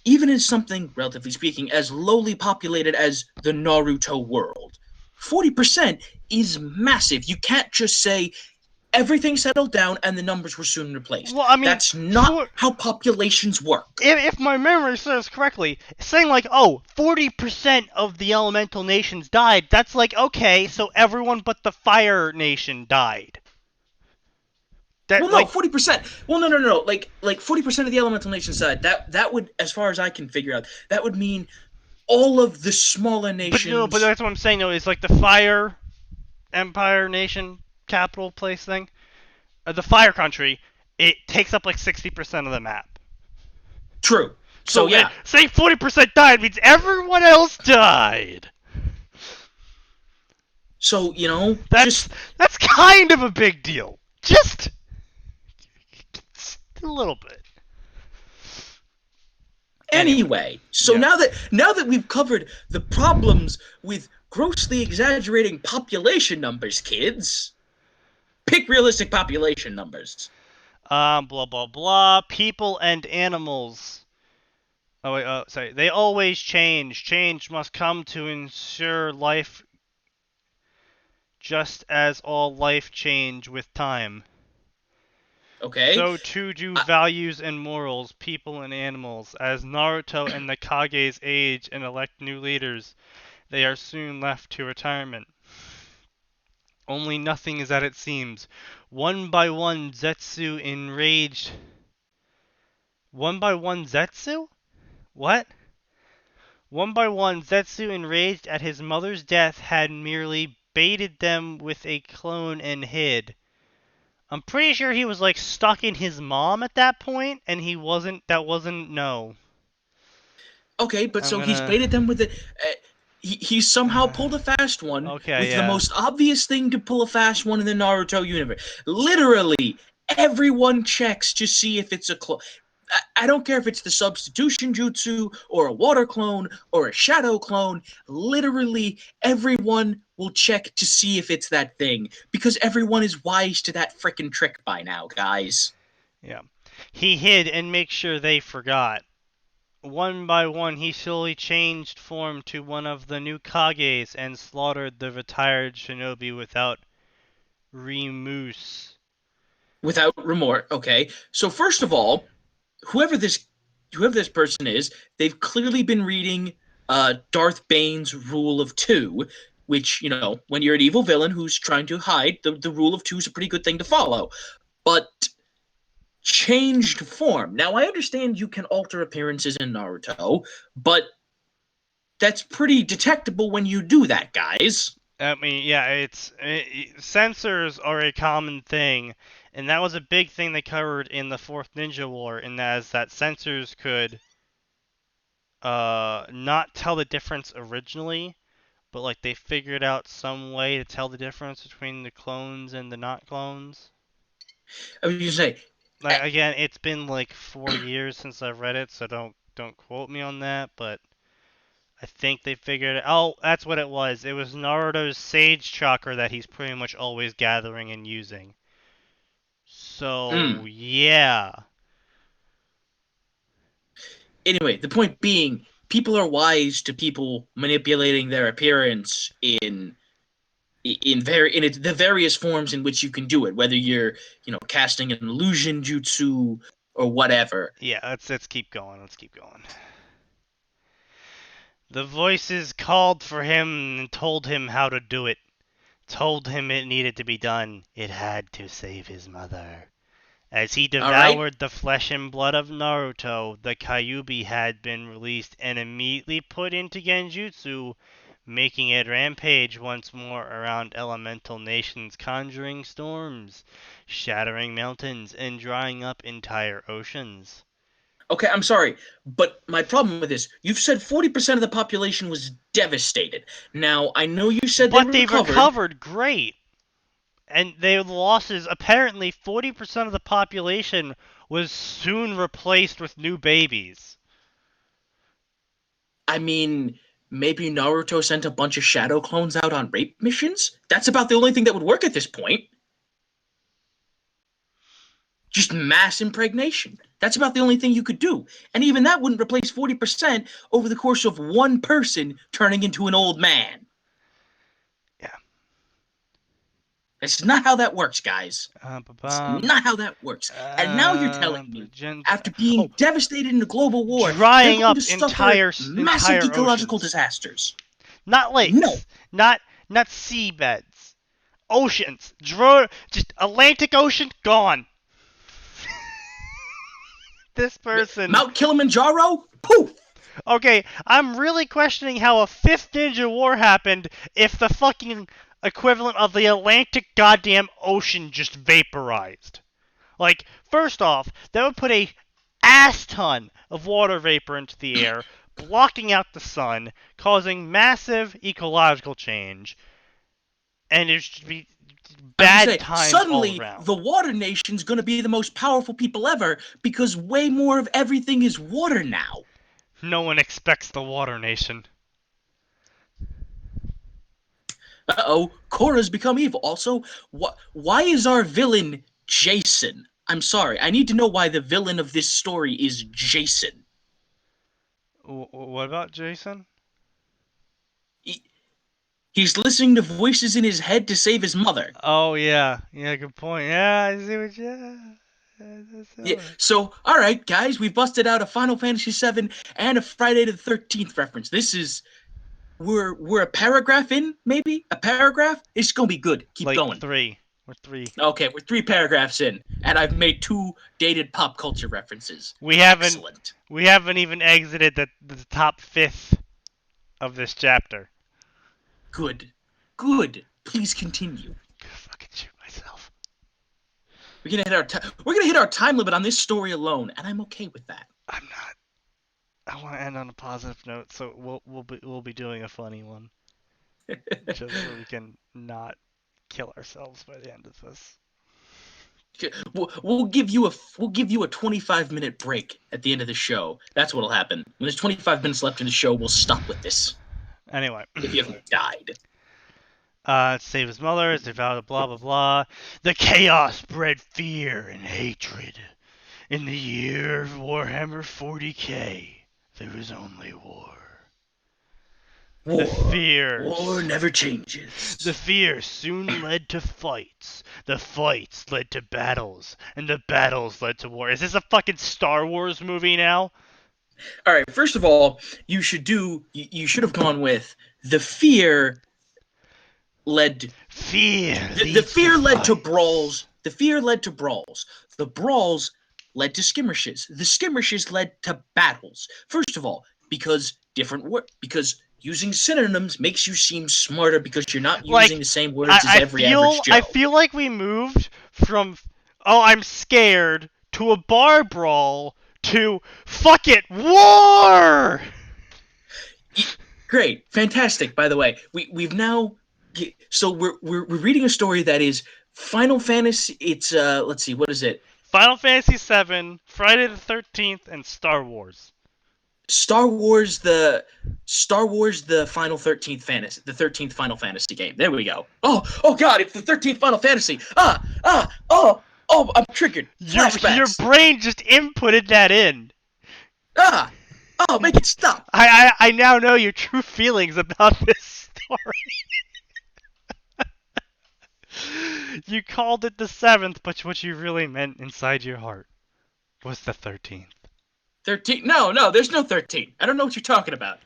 Even in something, relatively speaking, as lowly populated as the Naruto world, 40% is massive. You can't just say everything settled down and the numbers were soon replaced. Well, I mean, that's not how populations work. If my memory serves correctly, saying like, oh, 40% of the elemental nations died, that's like, okay, so everyone but the fire nation died. That, Well, no, 40%. Well, no. Like 40% of the elemental nations side. That would, as far as I can figure out, that would mean all of the smaller nations. But that's what I'm saying though. Is like the fire empire nation capital place thing, the fire country. It takes up like 60% of the map. True. So yeah, saying 40% died means everyone else died. So that's kind of a big deal. Just a little bit. Anyway, so now that we've covered the problems with grossly exaggerating population numbers, kids, pick realistic population numbers. Blah blah blah. People and animals. Oh wait, sorry. They always change. Change must come to ensure life, just as all life change with time. Okay. So too do values and morals, people and animals. As Naruto and the Kages age and elect new leaders, they are soon left to retirement. Only nothing is as it seems. One by one, Zetsu enraged. One by one, Zetsu? What? One by one, Zetsu, enraged at his mother's death, had merely baited them with a clone and hid. I'm pretty sure he was like stuck in his mom at that point, and that wasn't no. Okay, but he's baited them with it. He somehow pulled a fast one with the most obvious thing to pull a fast one in the Naruto universe. Literally, everyone checks to see if it's a clone. I don't care if it's the substitution jutsu or a water clone or a shadow clone. Literally, everyone will check to see if it's that thing because everyone is wise to that frickin' trick by now, guys. Yeah. He hid and make sure they forgot. One by one, he slowly changed form to one of the new Kages and slaughtered the retired shinobi without remorse. Without remorse, okay. So first of all, whoever this whoever this person is, they've clearly been reading Darth Bane's Rule of Two, which, when you're an evil villain who's trying to hide, the Rule of Two is a pretty good thing to follow. But changed form. Now, I understand you can alter appearances in Naruto, but that's pretty detectable when you do that, guys. I mean, yeah, censors are a common thing, and that was a big thing they covered in the Fourth Ninja War, and that censors could not tell the difference originally, but like they figured out some way to tell the difference between the clones and the not clones. I was gonna say, Like again, it's been like 4 years since I've read it, so don't quote me on that, but I think they figured it. Oh, that's what it was. It was Naruto's Sage Chakra that he's pretty much always gathering and using. So, yeah. Anyway, the point being, people are wise to people manipulating their appearance in the various forms in which you can do it, whether you're, casting an illusion jutsu or whatever. Yeah, let's keep going. Let's keep going. The voices called for him and told him how to do it. Told him it needed to be done. It had to save his mother. As he devoured the flesh and blood of Naruto, the Kyuubi had been released and immediately put into Genjutsu, making it rampage once more around elemental nations, conjuring storms, shattering mountains, and drying up entire oceans. Okay, I'm sorry, but my problem with this, you've said 40% of the population was devastated. Now, I know you said but they recovered great. And their losses, apparently 40% of the population was soon replaced with new babies. I mean, maybe Naruto sent a bunch of shadow clones out on rape missions? That's about the only thing that would work at this point. Just mass impregnation. That's about the only thing you could do. And even that wouldn't replace 40% over the course of one person turning into an old man. Yeah. That's not how that works, guys. It's not how that works. And now you're telling me, after being devastated in a global war, drying up entire massive ecological oceans. Disasters. Not lakes. No. Not seabeds. Oceans. Just Atlantic Ocean, gone. This person. Mount Kilimanjaro? Poof! Okay, I'm really questioning how a fifth Ninja War happened if the fucking equivalent of the Atlantic goddamn ocean just vaporized. Like, first off, that would put a ass ton of water vapor into the air, blocking out the sun, causing massive ecological change, and it should be bad times suddenly, all around. The water nation's gonna be the most powerful people ever because way more of everything is water now. No one expects the water nation. Uh-oh, Korra's become evil. Also, why is our villain Jason? I'm sorry, I need to know why the villain of this story is Jason. What about Jason? He's listening to voices in his head to save his mother. Oh, yeah. Yeah, good point. Yeah, I see what Yeah. So, all right, guys, we've busted out a Final Fantasy VII and a Friday the 13th reference. This is... We're a paragraph in, maybe? A paragraph? It's gonna be good. Keep going. We're three. Okay, we're 3 paragraphs in, and I've made 2 dated pop culture references. We haven't even exited the top 5th of this chapter. Good. Please continue. I'm gonna fucking shoot myself. We're gonna hit our time limit on this story alone, and I'm okay with that. I'm not. I want to end on a positive note, so we'll be doing a funny one, just so we can not kill ourselves by the end of this. We'll give you a 25-minute break at the end of the show. That's what'll happen. When there's 25 minutes left in the show, we'll stop with this. Anyway. If you haven't died. Save his mother, as they vowed, blah blah blah. The chaos bred fear and hatred. In the year of Warhammer 40k, there is only war. War never changes. The fear soon led to fights. The fights led to battles. And the battles led to war. Is this a fucking Star Wars movie now? All right. First of all, you should have gone with the fear led. Fear The leads fear led to violence. brawls. The fear led to brawls. The brawls led to skirmishes. The skirmishes led to battles. First of all, because because using synonyms makes you seem smarter because you're not using Like, the same words as every average I Joe. feel like we moved from, oh, I'm scared, to a bar brawl, to, fuck it, war! Great, fantastic. By the way, we've now so we're reading a story that is Final Fantasy. It's let's see, what is it? Final Fantasy VII, Friday the 13th, and Star Wars. Star Wars the Final 13th Fantasy, the 13th Final Fantasy game. There we go. Oh God, it's the 13th Final Fantasy. Oh, I'm triggered. Your Flashbacks. brain just inputted that in. Ah, oh, make it stop. I now know your true feelings about this story. You called it the 7th, but what you really meant inside your heart was the 13th. 13? No, there's no 13. I don't know what you're talking about.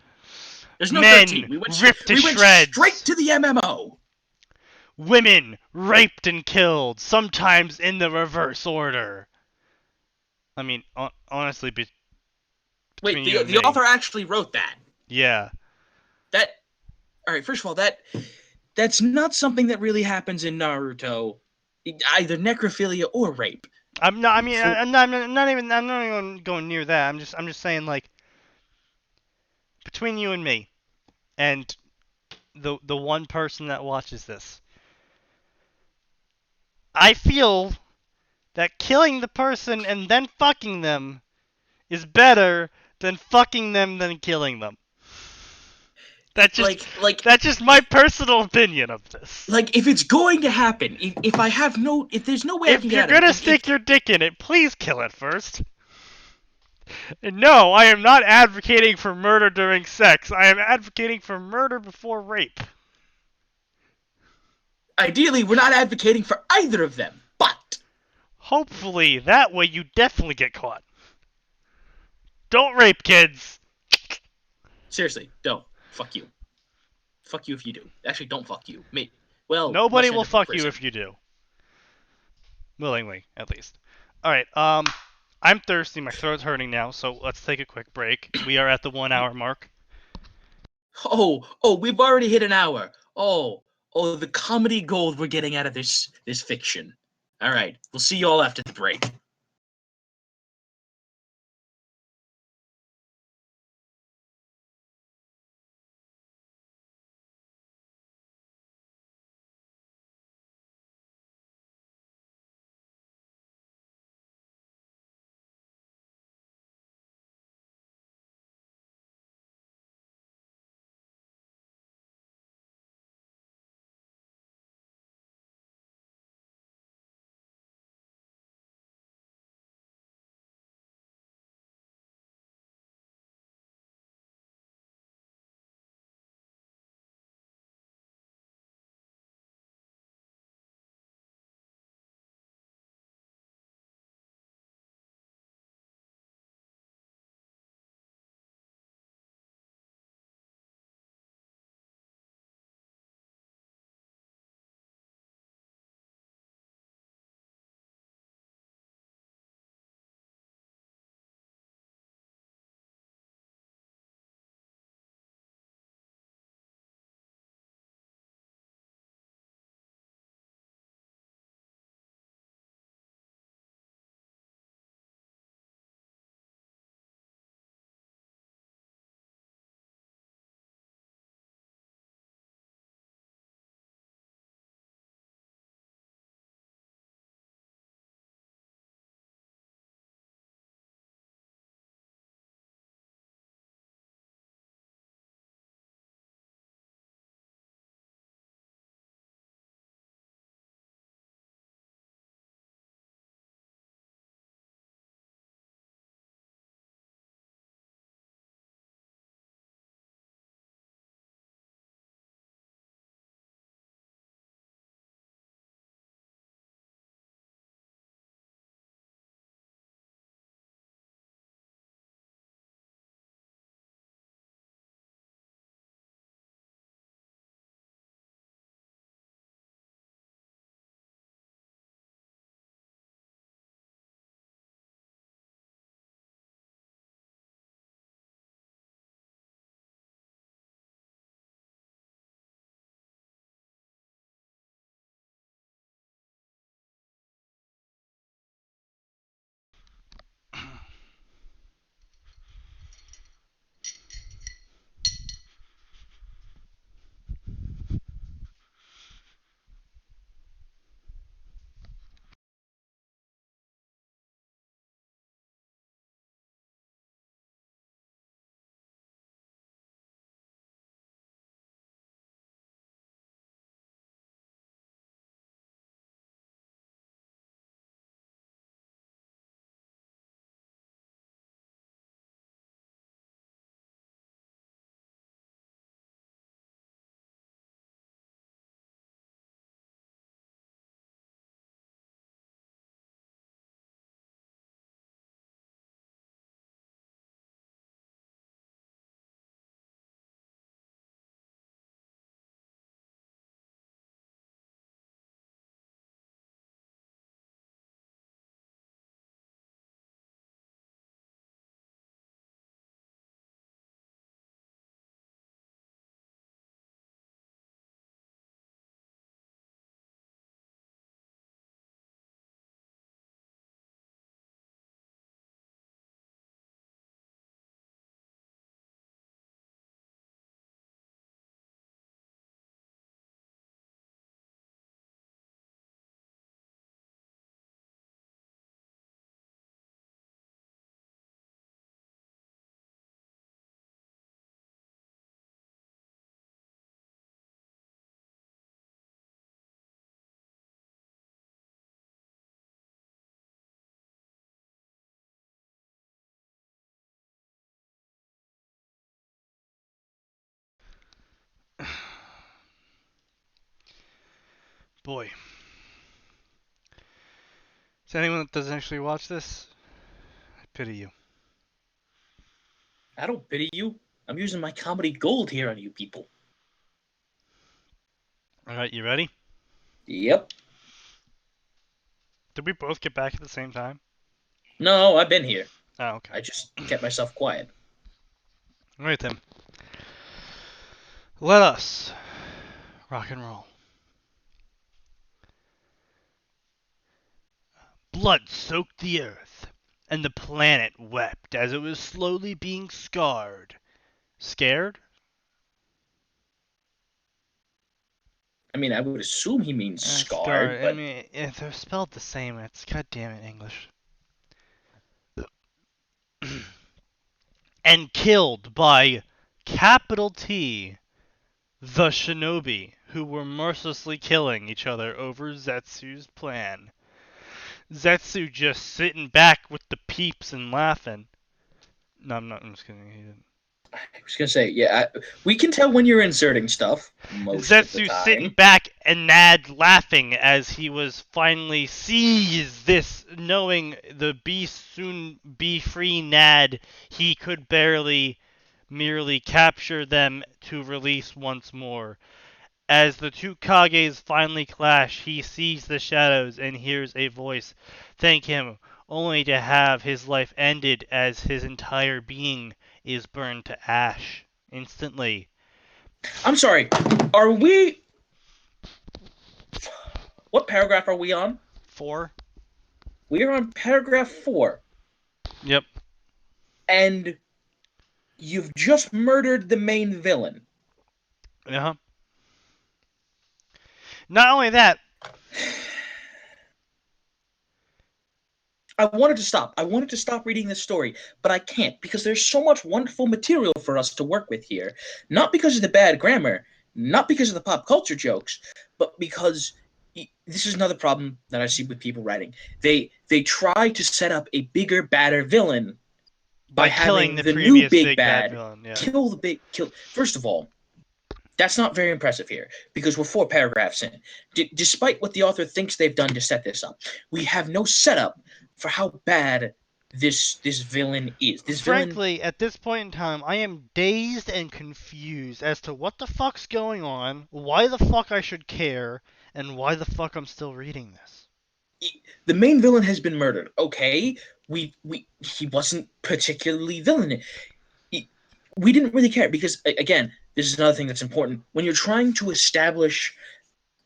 There's no Men 13. We went ripped to straight shreds. to the MMO. Women raped and killed, sometimes in the reverse order. I mean, honestly, Wait, between you and the me. author actually wrote that. Yeah. That. All right. First of all, that's not something that really happens in Naruto, either necrophilia or rape. I'm not. I mean, I'm not even going near that. I'm just saying, like, between you and me, and the one person that watches this, I feel that killing the person and then fucking them is better than fucking them than killing them. That's just my personal opinion of this. Like if it's going to happen, if there's no way I If can you're get out of gonna it, stick your dick in it, please kill it first. And no, I am not advocating for murder during sex. I am advocating for murder before rape. ideally, we're not advocating for either of them, but Hopefully, that way you definitely get caught. Don't rape kids. seriously, don't. Fuck you. Fuck you if you do. Actually, don't fuck you. Me. Well, Nobody unless you end will up in fuck you prison. if you do. Willingly, at least. Alright, I'm thirsty, my throat's hurting now, so let's take a quick break. We are at the 1 hour mark. Oh, we've already hit an hour. Oh, the comedy gold we're getting out of this fiction. All right, we'll see you all after the break. Boy. Is anyone that doesn't actually watch this? I pity you. I don't pity you. I'm using my comedy gold here on you people. Alright, you ready? Yep. Did we both get back at the same time? No, I've been here. Oh, okay. I just kept myself quiet. Alright then. Let us rock and roll. Blood soaked the earth, and the planet wept as it was slowly being scarred. Scared? I mean, I would assume he means scarred, I but mean, they're spelled the same. It's goddamn it, English. And killed by capital T, the shinobi, who were mercilessly killing each other over Zetsu's plan. Zetsu just sitting back with the peeps and laughing. No, I'm not. I'm just kidding. He didn't. I was gonna say, yeah, we can tell when you're inserting stuff most of the Zetsu time. sitting back and Nad laughing as he was finally sees this, knowing the beast soon be free Nad, he could merely capture them to release once more. As the two Kages finally clash, he sees the shadows and hears a voice thank him, only to have his life ended as his entire being is burned to ash instantly. I'm sorry. Are we? What paragraph are we on? 4? We are on paragraph 4. Yep. And you've just murdered the main villain. Uh-huh. Not only that, I wanted to stop. I wanted to stop reading this story, but I can't because there's so much wonderful material for us to work with here. Not because of the bad grammar, not because of the pop culture jokes, but because this is another problem that I see with people writing. They try to set up a bigger, badder villain by killing having the the new previous big big bad bad villain, yeah. kill. First of all, that's not very impressive here because we're 4 paragraphs in. Despite what the author thinks they've done to set this up, we have no setup for how bad this villain is. Frankly, at this point in time, I am dazed and confused as to what the fuck's going on, why the fuck I should care, and why the fuck I'm still reading this. The main villain has been murdered. Okay, he wasn't particularly villainous. We didn't really care because, again, this is another thing that's important. When you're trying to establish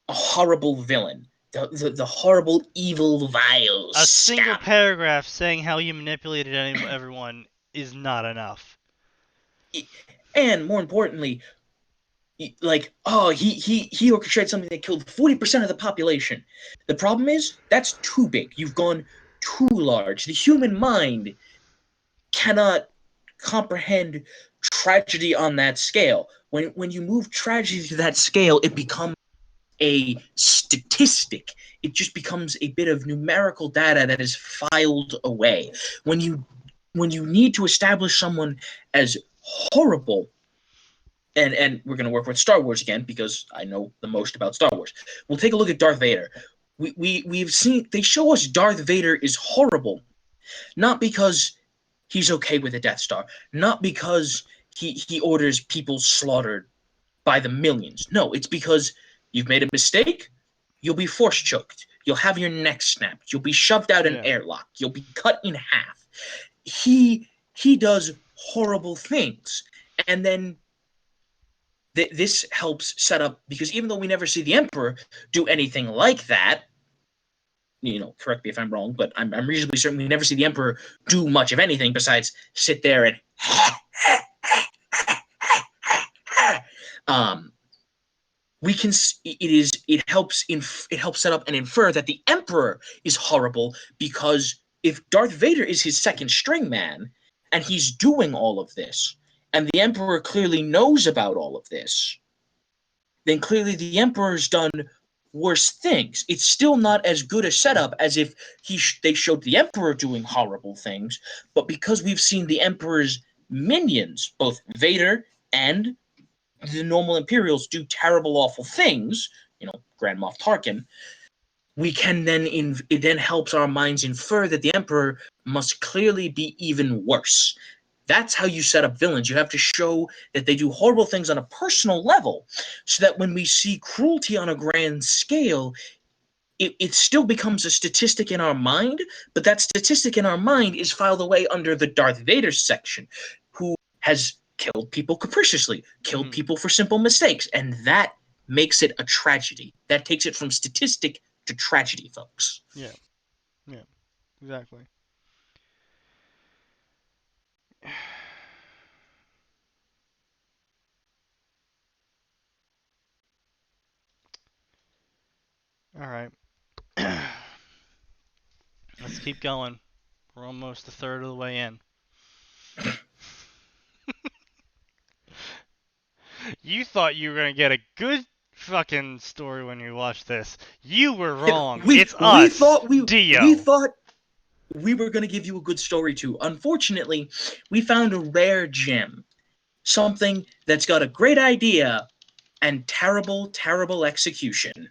a horrible villain, the horrible, evil, vile, A single scum. paragraph saying how he manipulated everyone is not enough. And more importantly, like, oh, he orchestrated something that killed 40% of the population. The problem is that's too big. You've gone too large. The human mind cannot comprehend tragedy on that scale. When you move tragedy to that scale, it becomes a statistic. It just becomes a bit of numerical data that is filed away. When you need to establish someone as horrible, and we're going to work with Star Wars again because I know the most about Star Wars. We'll take a look at Darth Vader. We've seen they show us Darth Vader is horrible, not because he's okay with the Death Star, not because he orders people slaughtered by the millions. No, it's because you've made a mistake, you'll be force choked, you'll have your neck snapped, you'll be shoved out an airlock, you'll be cut in half. He does horrible things, and then this helps set up, because even though we never see the Emperor do anything like that, correct me if I'm wrong, but I'm reasonably certain we never see the Emperor do much of anything besides sit there and we can it helps set up and infer that the Emperor is horrible, because if Darth Vader is his second string man and he's doing all of this, and the Emperor clearly knows about all of this, then clearly the Emperor's done worse things. It's still not as good a setup as if they showed the Emperor doing horrible things, but because we've seen the Emperor's minions, both Vader and the normal Imperials, do terrible, awful things, Grand Moff Tarkin, we can then it then helps our minds infer that the Emperor must clearly be even worse. That's how you set up villains. You have to show that they do horrible things on a personal level, so that when we see cruelty on a grand scale, it still becomes a statistic in our mind, but that statistic in our mind is filed away under the Darth Vader section, who has killed people capriciously, killed people for simple mistakes, and that makes it a tragedy. That takes it from statistic to tragedy, folks. Yeah, exactly. All right. Let's keep going. We're almost a third of the way in. You thought you were going to get a good fucking story when you watched this. You were wrong. It's us, we thought we were going to give you a good story too. Unfortunately, we found a rare gem. Something that's got a great idea and terrible, terrible execution.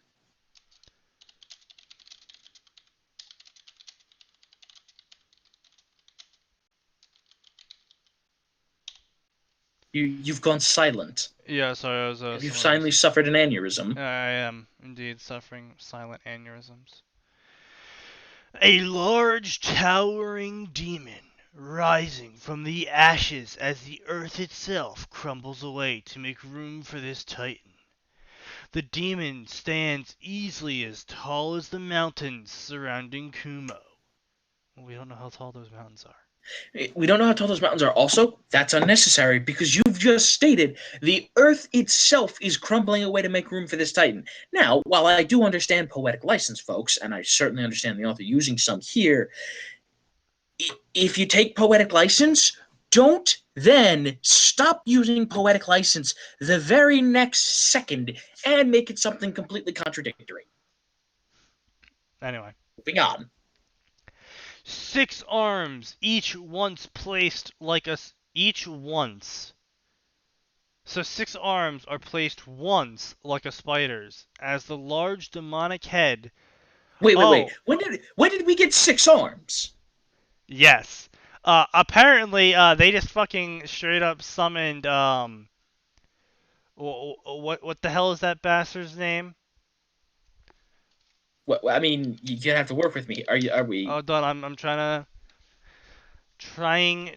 You've gone silent. Yeah, sorry, I was... You've silently suffered an aneurysm. I am indeed suffering silent aneurysms. A large towering demon rising from the ashes as the earth itself crumbles away to make room for this titan. The demon stands easily as tall as the mountains surrounding Kumo. We don't know how tall those mountains are. We don't know how tall those mountains are. Also, that's unnecessary because you've just stated the earth itself is crumbling away to make room for this titan. Now, while I do understand poetic license, folks, and I certainly understand the author using some here, if you take poetic license, don't then stop using poetic license the very next second and make it something completely contradictory. Anyway. Moving on. 6 arms, each once placed like a... Each once. So 6 arms are placed once like a spider's, as the large demonic head... Wait. When did we get 6 arms? Yes. Apparently, they just fucking straight up summoned, what the hell is that bastard's name? Well, I mean, you're gonna have to work with me. Are we? Oh, done. I'm trying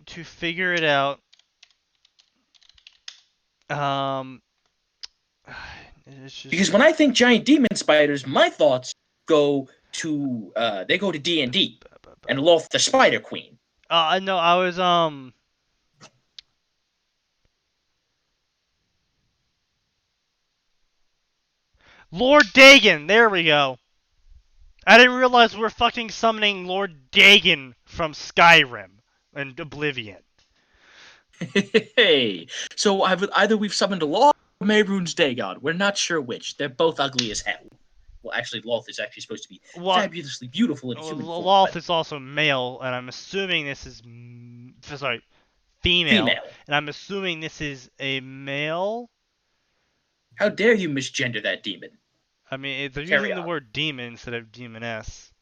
to figure it out. It's just... Because when I think giant demon spiders, my thoughts go to D&D and Loth the Spider Queen. No, I was Lord Dagon. There we go. I didn't realize we're fucking summoning Lord Dagon from Skyrim and Oblivion. Hey, so either we've summoned a Loth or Mehrunes Dagon. We're not sure which. They're both ugly as hell. Well, actually, Loth is actually supposed to be fabulously beautiful in human form. Loth is also male, and I'm assuming this is... Sorry, female. And I'm assuming this is a male. How dare you misgender that demon? I mean, they're using the word demon instead of demoness.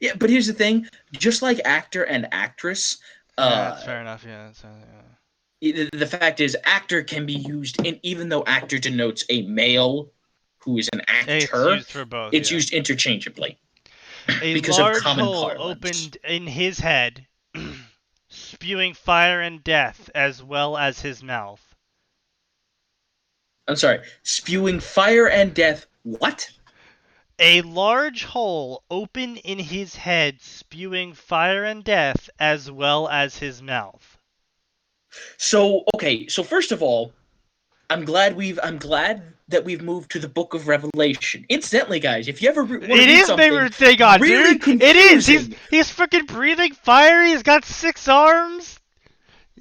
Yeah, but here's the thing. Just like actor and actress... that's fair enough, yeah. The fact is, actor can be used, even though actor denotes a male who is an actor, it's used for both. It's used interchangeably. A because large of common hole parlance. Opened in his head, spewing fire and death, as well as his mouth. I'm sorry, spewing fire and death. What? A large hole open in his head, spewing fire and death, as well as his mouth. So, okay, so first of all, I'm glad that we've moved to the Book of Revelation. Incidentally, guys, if you ever want to read something, favorite thing on, really dude. Confusing. It is. He's freaking breathing fire. He's got 6 arms.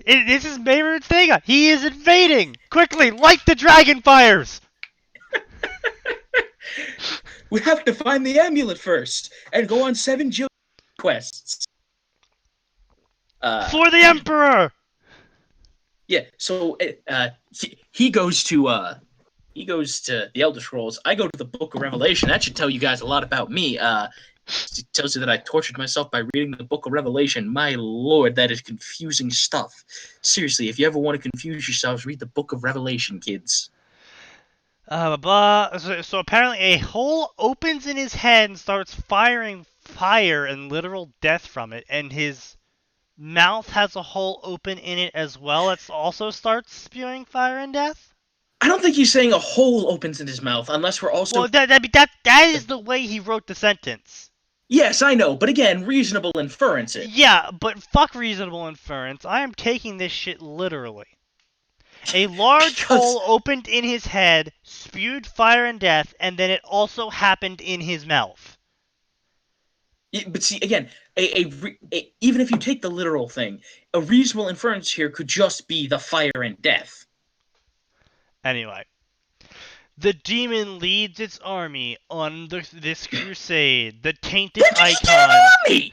This is Mehrunes Dagon. He is invading. Quickly, light the dragon fires. We have to find the amulet first and go on 7 quests. For the Emperor! Yeah, so he goes to He goes to the Elder Scrolls. I go to the Book of Revelation. That should tell you guys a lot about me. It tells you that I tortured myself by reading the Book of Revelation. My lord, that is confusing stuff. Seriously, if you ever want to confuse yourselves, read the Book of Revelation, kids. So apparently a hole opens in his head and starts firing fire and literal death from it, and his mouth has a hole open in it as well. It also starts spewing fire and death. I don't think he's saying a hole opens in his mouth, unless we're also... Well, that is the way he wrote the sentence. Yes, I know, but again, reasonable inference it. Yeah, but fuck reasonable inference. I am taking this shit literally. A large hole opened in his head, spewed fire and death, and then it also happened in his mouth. But see, again, even if you take the literal thing, a reasonable inference here could just be the fire and death. Anyway. The demon leads its army on this crusade. The tainted icon...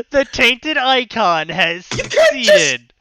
The tainted icon has succeeded.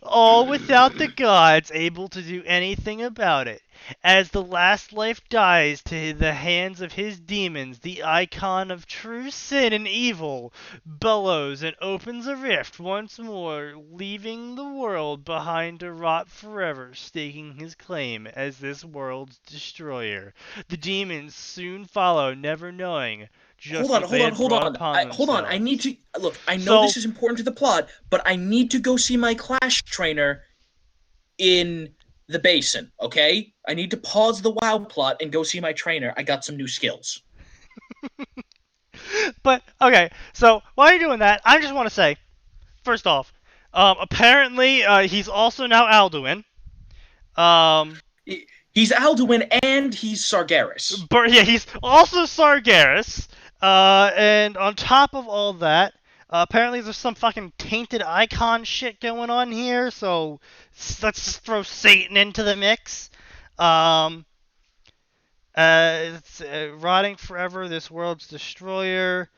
All without the gods able to do anything about it. As the last life dies to the hands of his demons, the icon of true sin and evil bellows and opens a rift once more, leaving the world behind to rot forever, staking his claim as this world's destroyer. The demons soon follow, never knowing. Hold on. I need to look. I know this is important to the plot, but I need to go see my Clash trainer in the basin. Okay, I need to pause the WoW plot and go see my trainer. I got some new skills. But okay, so while you're doing that, I just want to say, first off, apparently he's also now Alduin. He's Alduin and he's Sargeras. But yeah, he's also Sargeras. And on top of all that, apparently there's some fucking tainted icon shit going on here, so let's just throw Satan into the mix. It's rotting forever, this world's destroyer.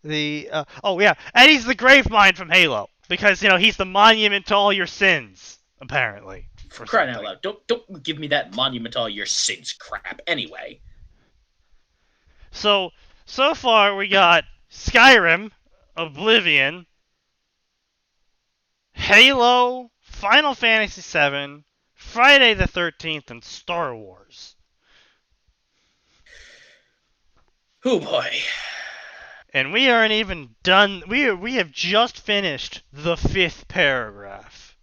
Oh yeah, and he's the Gravemind from Halo, because, he's the monument to all your sins, apparently. For crying out loud, don't give me that monument to all your sins crap, anyway. So far we got Skyrim, Oblivion, Halo, Final Fantasy VII, Friday the 13th, and Star Wars. Oh boy. And we aren't even done. We have just finished the 5th paragraph.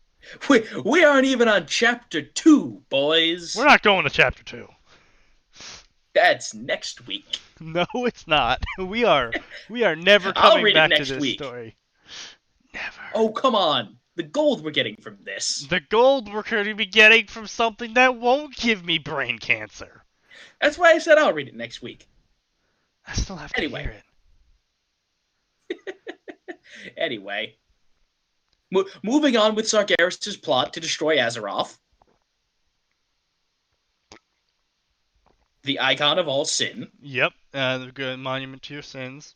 We aren't even on chapter 2, boys. We're not going to chapter 2. That's next week. No, it's not. We are never coming back to this story. Never. Oh, come on. The gold we're getting from this. The gold we're going to be getting from something that won't give me brain cancer. That's why I said I'll read it next week. I still have to hear it. Anyway. Moving on with Sargeras' plot to destroy Azeroth. The icon of all sin. Yep, the good monument to your sins.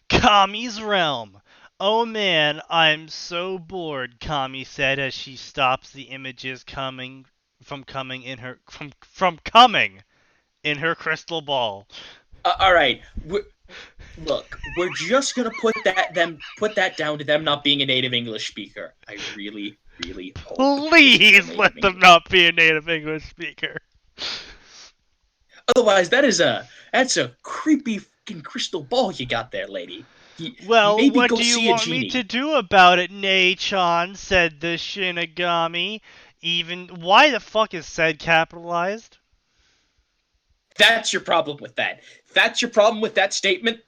Kami's realm. Oh man, I'm so bored, Kami said as she stops the images coming in her crystal ball. All right. Look, we're just gonna put that down to them not being a native English speaker. I really hope. Please let them not be a native English speaker. Otherwise, that's a creepy fucking crystal ball you got there, lady. Well, what do you want me to do about it, Nei-chan? Said the Shinigami. Why the fuck is said capitalized? That's your problem with that. That's your problem with that statement?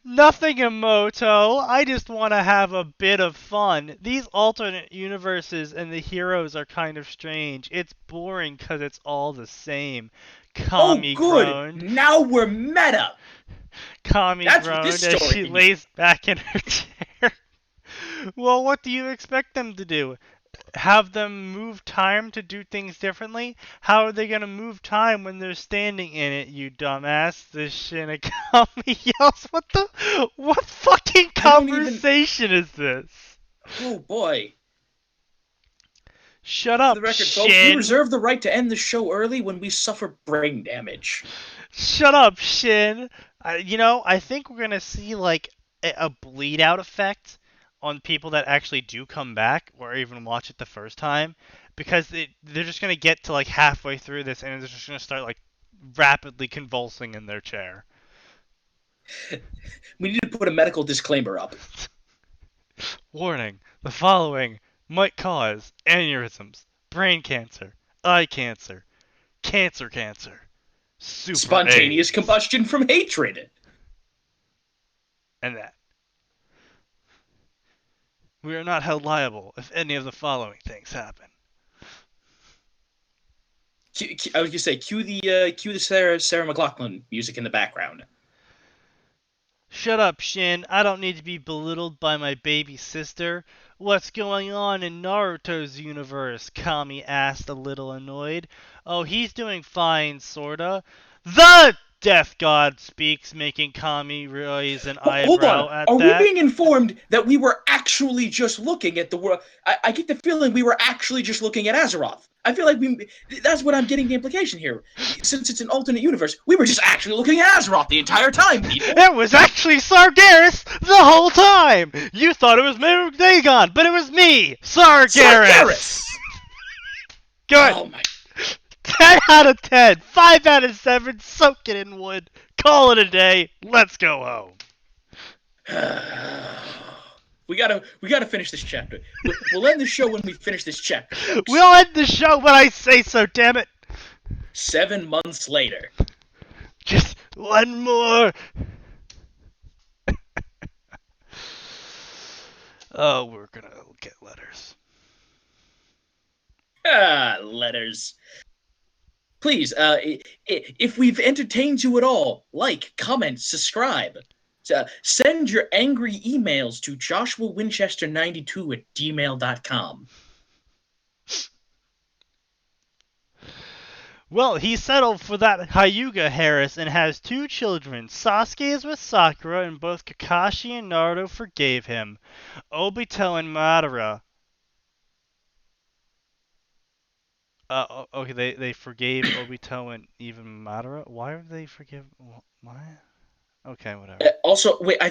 Nothing, Emoto. I just want to have a bit of fun. These alternate universes and the heroes are kind of strange. It's boring because it's all the same. Kami groaned. Now we're meta! Kami groaned as she lays back in her chair. Well, what do you expect them to do? have them move time to do things differently? How are they gonna move time when they're standing in it, you dumbass? The Shinigami yells. What fucking I don't even. conversation is this? Oh boy. Shut For up, the record, folks, we Shin. reserve the right to end the show early when we suffer brain damage. Shut up, Shin. I think we're gonna see like a bleed out effect on people that actually do come back or even watch it the first time, because they're just gonna get to like halfway through this and they're just gonna start like rapidly convulsing in their chair. We need to put a medical disclaimer up. Warning: the following might cause aneurysms, brain cancer, eye cancer, cancer, super Spontaneous AIDS, combustion from hatred. and that. We are not held liable if any of the following things happen. I was gonna say, cue the Sarah McLachlan music in the background. Shut up, Shin. I don't need to be belittled by my baby sister. What's going on in Naruto's universe? Kami asked, a little annoyed. Oh, he's doing fine, sorta. The Death God speaks, making Kami raise an Hold eyebrow on. at Are we that. being informed that we were actually just looking at the world? I get the feeling we were actually just looking at Azeroth. I feel like that's what I'm getting the implication here. Since it's an alternate universe, we were just actually looking at Azeroth the entire time, people. It was actually Sargeras the whole time! You thought it was Dagon, but it was me, Sargeras! Good! Oh my. 10 out of 10, 5 out of 7, soak it in wood, call it a day, let's go home. We gotta finish this chapter. We'll end the show when we finish this chapter, folks. We'll end the show when I say so, damn it. 7 months later. Just one more. Oh, we're gonna get letters. Letters. Please, if we've entertained you at all, like, comment, subscribe. Send your angry emails to joshuawinchester92@gmail.com. Well, he settled for that Hyuga Harris and has 2 children. Sasuke is with Sakura, and both Kakashi and Naruto forgave him. Obito and Madara. Okay, they forgave Obito and even Madara? Why would they forgive... What? Okay, whatever. Also, wait,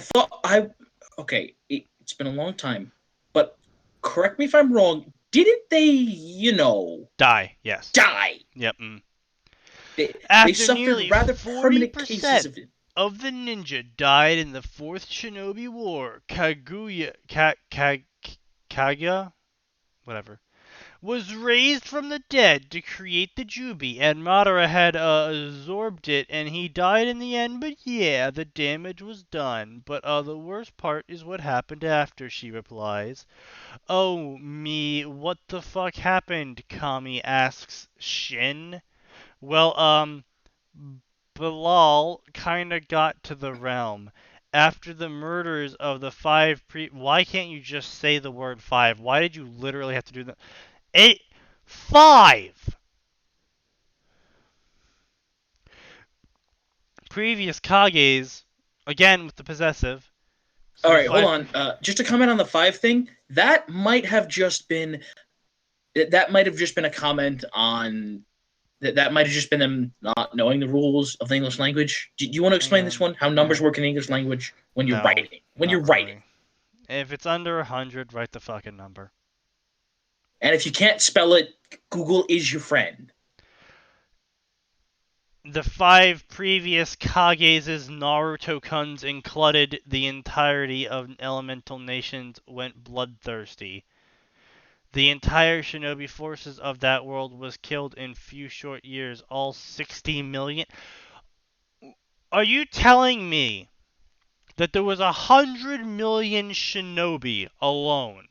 okay, it's been a long time, but correct me if I'm wrong, didn't they, Die, yes. die? Yep. They After suffered nearly rather permanent cases of it. of the ninja died in the 4th Shinobi War, Kaguya... Kaguya? Whatever. Was raised from the dead to create the Jubi, and Madara had absorbed it, and he died in the end, but yeah, the damage was done. But the worst part is what happened after, she replies. Oh, me, what the fuck happened, Kami asks Shin. Well, Bilal kinda got to the realm. After the murders of the 5 Why can't you just say the word 5? Why did you literally have to do that? 5 previous Kages, again with the possessive. So all right, hold on. Just to comment on the 5 thing, that might have just been a comment on that might have just been them not knowing the rules of the English language. Do you want to explain this one? How numbers work in English language when you're writing? Writing. If it's under 100, write the fucking number. And if you can't spell it, Google is your friend. The 5 previous Kages' Naruto-kuns included the entirety of elemental nations went bloodthirsty. The entire shinobi forces of that world was killed in few short years, all 60 million. Are you telling me that there was 100 million shinobi alone?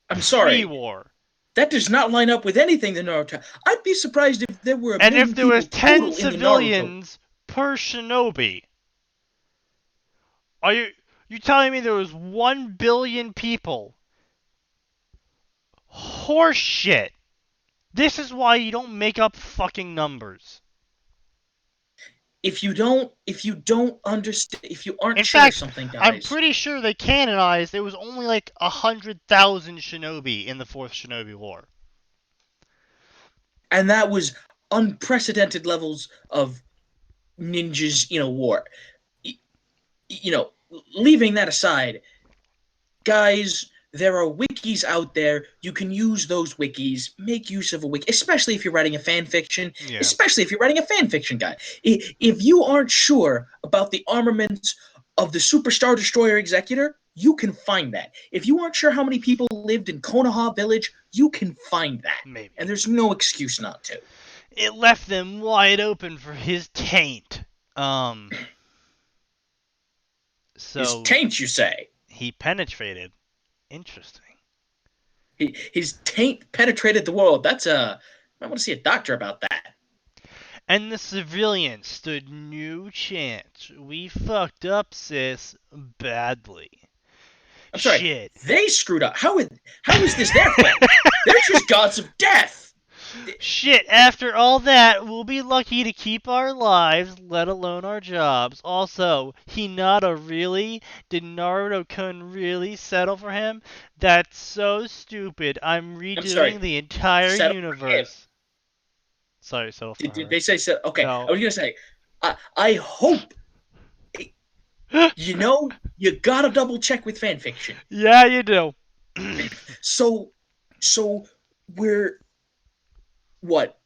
I'm sorry. Pre-war. That does not line up with anything in Naruto. I'd be surprised if there were and if there was 10 civilians per shinobi. Are you telling me there was 1 billion people Horse shit. This is why you don't make up fucking numbers. If you don't understand, if you aren't In sure of fact, something, I'm guys, pretty sure they canonized there was only like 100,000 shinobi in the fourth Shinobi War. and that was unprecedented levels of ninjas, war. You know, leaving that aside, guys, there are wikis out there. You can use those wikis. Make use of a wiki, especially if you're writing a fan fiction. Yeah. Especially if you're writing a fan fiction, guy. If you aren't sure about the armaments of the Superstar Destroyer Executor, you can find that. If you aren't sure how many people lived in Konoha Village, you can find that. Maybe. And there's no excuse not to. It left them wide open for his taint. So His taint, you say? he penetrated. Interesting. His taint penetrated the world. I want to see a doctor about that. And the civilians stood no chance. We fucked up, sis, badly. I'm sorry. Shit. They screwed up. How is this their fault? They're just gods of death. Shit, after all that, we'll be lucky to keep our lives, let alone our jobs. Also, Hinata really? Did Naruto-kun really settle for him? That's so stupid. I'm redoing the entire universe. Sorry, settle for her. Did they say so? Okay, No. I was gonna say, I hope. You gotta double check with fanfiction. Yeah, you do. So we're what?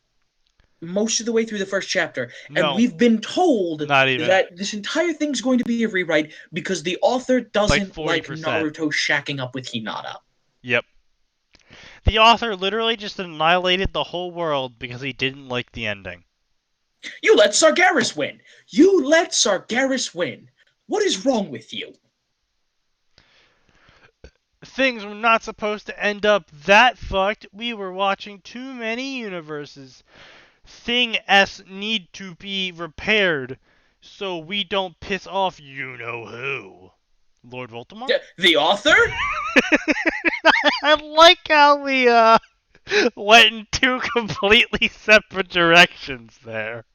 Most of the way through the first chapter, No. and we've been told Not even. that this entire thing's going to be a rewrite because the author doesn't like 40%. Naruto shacking up with Hinata. Yep. The author literally just annihilated the whole world because he didn't like the ending. You let Sargeras win! You let Sargeras win! What is wrong with you? Things were not supposed to end up that fucked. We were watching too many universes. Thing S need to be repaired so we don't piss off you-know-who. Lord Voldemort? The author? I like how we went in two completely separate directions there.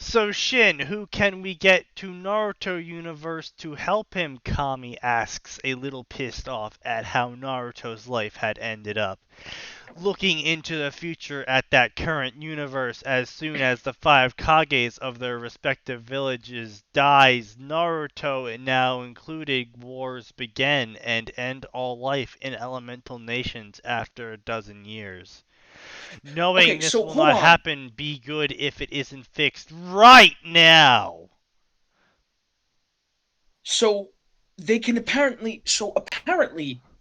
So Shin, who can we get to Naruto universe to help him? Kami asks, a little pissed off at how Naruto's life had ended up. Looking into the future at that current universe, as soon as the 5 Kages of their respective villages dies, Naruto now included, wars begin and end all life in elemental nations after a dozen years. Knowing this will not happen, be good if it isn't fixed right now. So they can apparently.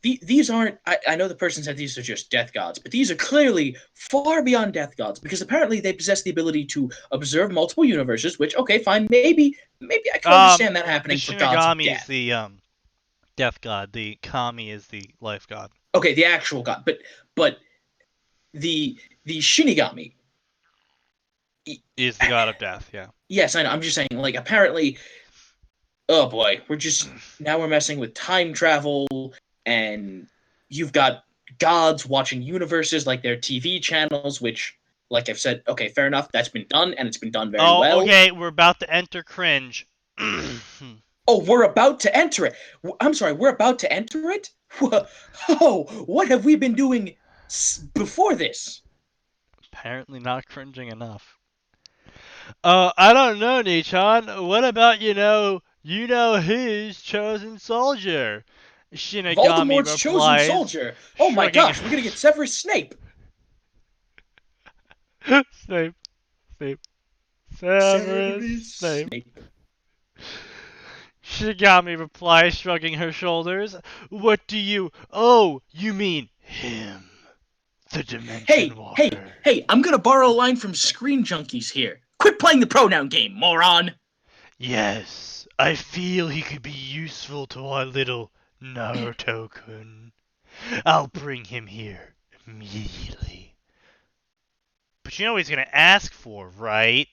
These aren't. I know the person said these are just death gods, but these are clearly far beyond death gods because apparently they possess the ability to observe multiple universes. Which, okay, fine, maybe I can understand that happening for gods of death. The Shinigami is the death god. The Kami is the life god. Okay, the actual god, but the Shinigami is the god of death. Yeah. Yes, I know. I'm just saying, like, apparently. Oh boy, we're messing with time travel, and you've got gods watching universes like their TV channels, which, like I've said, okay, fair enough, that's been done, and it's been done very well. Okay, we're about to enter cringe. Oh, we're about to enter it. I'm sorry, we're about to enter it? Oh, what have we been doing before this? Apparently not cringing enough. I don't know, Nichan. What about, who's chosen soldier? Shinigami Voldemort's replies, chosen soldier. Oh my gosh, we're gonna get Severus Snape. Severus Snape. Shinigami replies, shrugging her shoulders. What do you... Oh, you mean him. The Dimension Walker. Hey, I'm gonna borrow a line from Screen Junkies here. Quit playing the pronoun game, moron! Yes, I feel he could be useful to our little Naruto-kun. I'll bring him here immediately. But you know what he's gonna ask for, right?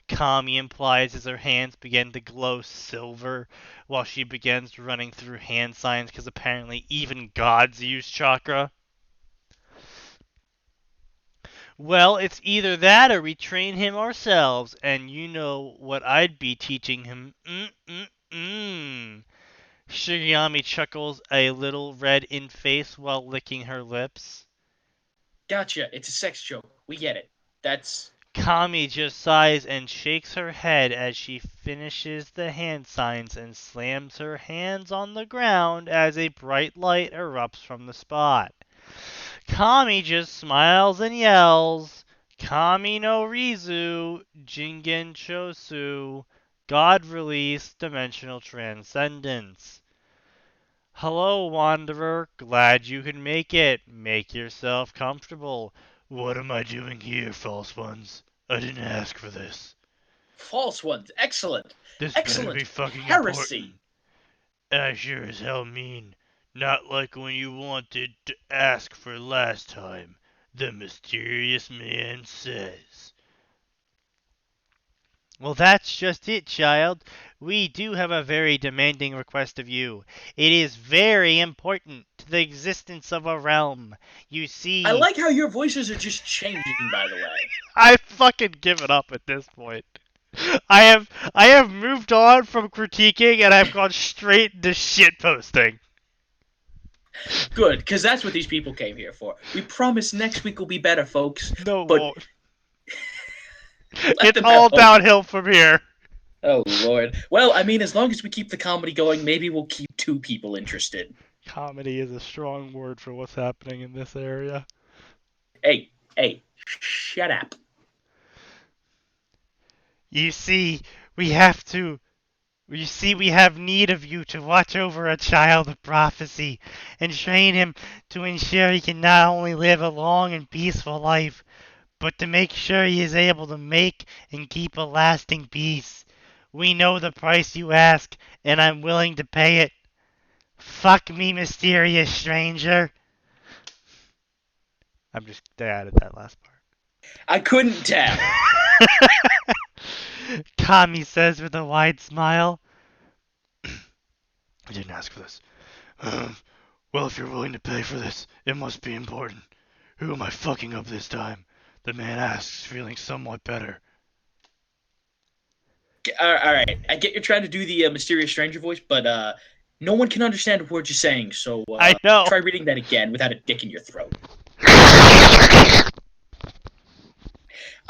Kami implies as her hands begin to glow silver while she begins running through hand signs because apparently even gods use chakra. Well, it's either that or we train him ourselves, and you know what I'd be teaching him. Shigeyami chuckles a little red in face while licking her lips. Gotcha. It's a sex joke. We get it. That's... Kami just sighs and shakes her head as she finishes the hand signs and slams her hands on the ground as a bright light erupts from the spot. Kami just smiles and yells, Kami no Rizu, Jingen Chosu, God release, dimensional transcendence. Hello, Wanderer. Glad you could make it. Make yourself comfortable. What am I doing here, false ones? I didn't ask for this. False ones. Excellent. This Excellent. better be fucking Heresy. important. I sure as hell mean. Not like when you wanted to ask for last time. The mysterious man says. Well, that's just it, child. We do have a very demanding request of you. It is very important to the existence of a realm. You see... I like how your voices are just changing, by the way. I've fucking given up at this point. I have moved on from critiquing and I've gone straight into shitposting. Good, because that's what these people came here for. We promise next week will be better, folks. No, but won't. let It's them all have hope. downhill from here. Oh, Lord. Well, I mean, as long as we keep the comedy going, maybe we'll keep 2 people interested. Comedy is a strong word for what's happening in this area. Hey, shut up. You see, we have need of you to watch over a child of prophecy and train him to ensure he can not only live a long and peaceful life, but to make sure he is able to make and keep a lasting peace. We know the price you ask, and I'm willing to pay it. Fuck me, mysterious stranger. I added that last part. I couldn't tell. Kami says with a wide smile. I didn't ask for this. Well, if you're willing to pay for this, it must be important. Who am I fucking up this time? The man asks, feeling somewhat better. Alright, I get you're trying to do the mysterious stranger voice, but no one can understand a word you're saying, so I know. try reading that again without a dick in your throat.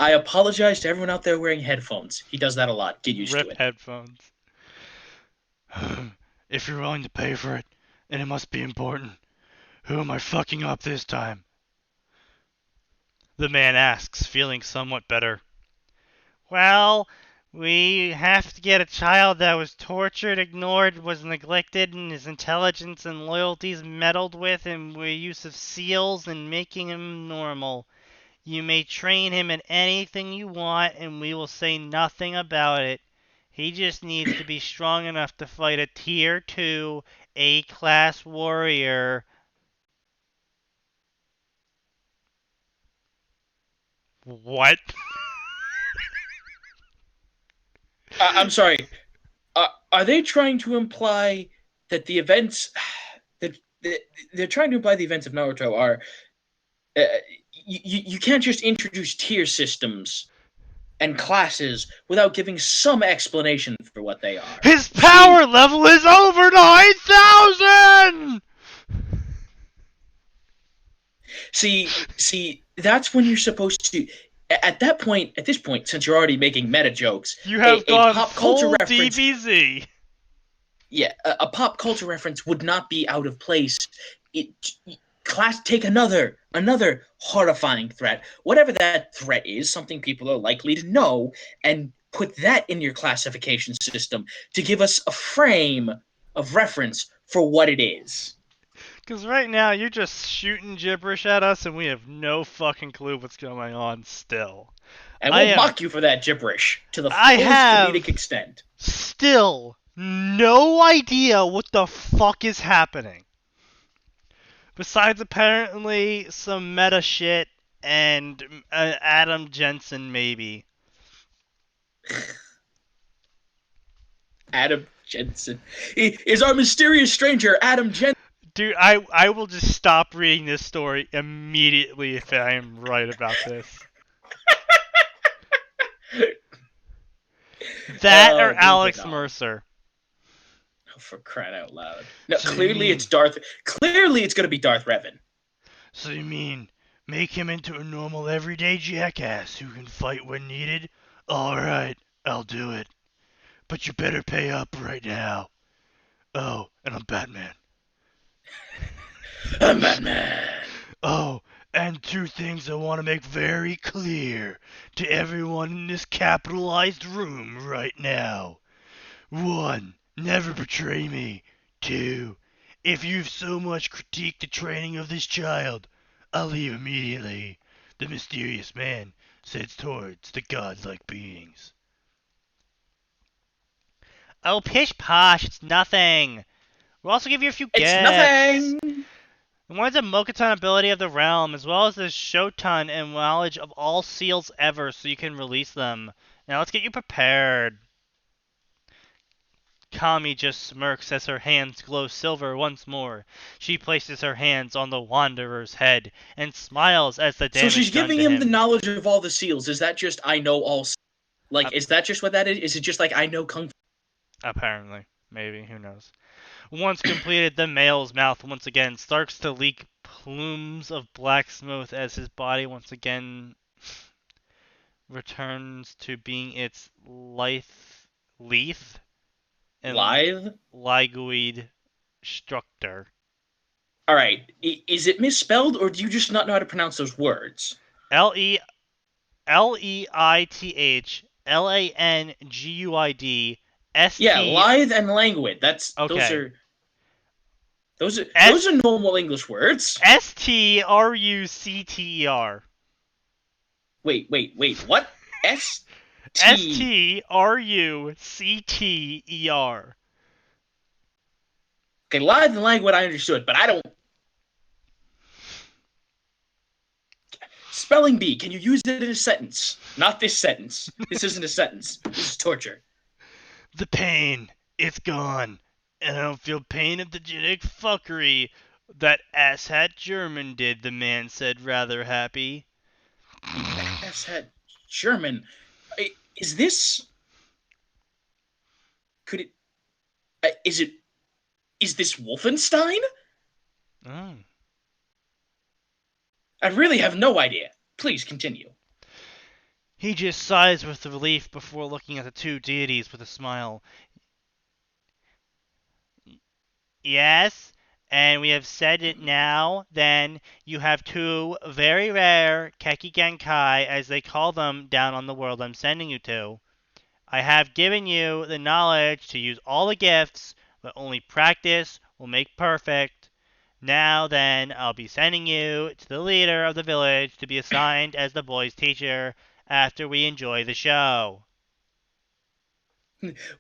I apologize to everyone out there wearing headphones. He does that a lot. Get used to Rip it. headphones. If you're willing to pay for it, and it must be important, who am I fucking up this time? The man asks, feeling somewhat better. Well, we have to get a child that was tortured, ignored, was neglected, and his intelligence and loyalties meddled with, and the use of seals and making him normal. You may train him in anything you want, and we will say nothing about it. He just needs to be strong enough to fight a Tier 2 A-class warrior. What? I'm sorry. Are they trying to imply that the events that they're trying to imply the events of Naruto are you can't just introduce tier systems and classes without giving some explanation for what they are. His power level is over 9,000! See, that's when you're supposed to. At this point, since you're already making meta jokes, You have a gone pop full culture reference. DBZ. Yeah, a pop culture reference would not be out of place. Take another horrifying threat, whatever that threat is, something people are likely to know, and put that in your classification system to give us a frame of reference for what it is. Because right now, you're just shooting gibberish at us, and we have no fucking clue what's going on still. And we'll mock you for that gibberish to the fullest comedic extent. Still no idea what the fuck is happening. Besides apparently some meta shit and Adam Jensen maybe. Adam Jensen. He is our mysterious stranger, Adam Jensen. Dude, I will just stop reading this story immediately if I am right about this. That or Alex Mercer. Oh, for crying out loud. No, So clearly it's Darth. Clearly it's going to be Darth Revan. So you mean make him into a normal everyday jackass who can fight when needed? Alright, I'll do it. But you better pay up right now. Oh, and I'm Batman. I'm Batman. Oh, and two things I want to make very clear to everyone in this capitalized room right now. 1. Never betray me. 2. If you've so much critiqued the training of this child, I'll leave immediately. The mysterious man says towards the godlike beings. Oh, pish posh, it's nothing. We'll also give you a few gifts. It's nothing. One's a Mokuton ability of the realm, as well as the Shoton and knowledge of all seals ever, so you can release them. Now let's get you prepared. Kami just smirks as her hands glow silver once more. She places her hands on the Wanderer's head and smiles as the damage So she's done giving to him the knowledge of all the seals. Is that just I know all? Like, is that just what that is? Is it just like I know kung fu? Apparently. Maybe. Who knows? Once completed, the male's mouth once again starts to leak plumes of black smoke as his body once again returns to being its lithe and ligoid structure. All right. Is it misspelled, or do you just not know how to pronounce those words? Leith Languid ST. Yeah, lithe and languid. That's okay. Those are normal English words. STRUCTER. Wait. What? STRUCTER. Okay, lithe and languid I understood, but I don't. Spelling bee. Can you use it in a sentence? Not this sentence. This isn't a sentence. This is torture. The pain, it's gone. And I don't feel pain of the genetic fuckery that asshat German did, the man said, rather happy. Asshat German? Is this... Could it... Is this Wolfenstein? Oh. I really have no idea. Please continue. He just sighs with relief before looking at the two deities with a smile. Yes, and we have said it now, then you have two very rare Keki Genkai, as they call them down on the world I'm sending you to. I have given you the knowledge to use all the gifts, but only practice will make perfect. Now then, I'll be sending you to the leader of the village to be assigned as the boy's teacher after we enjoy the show.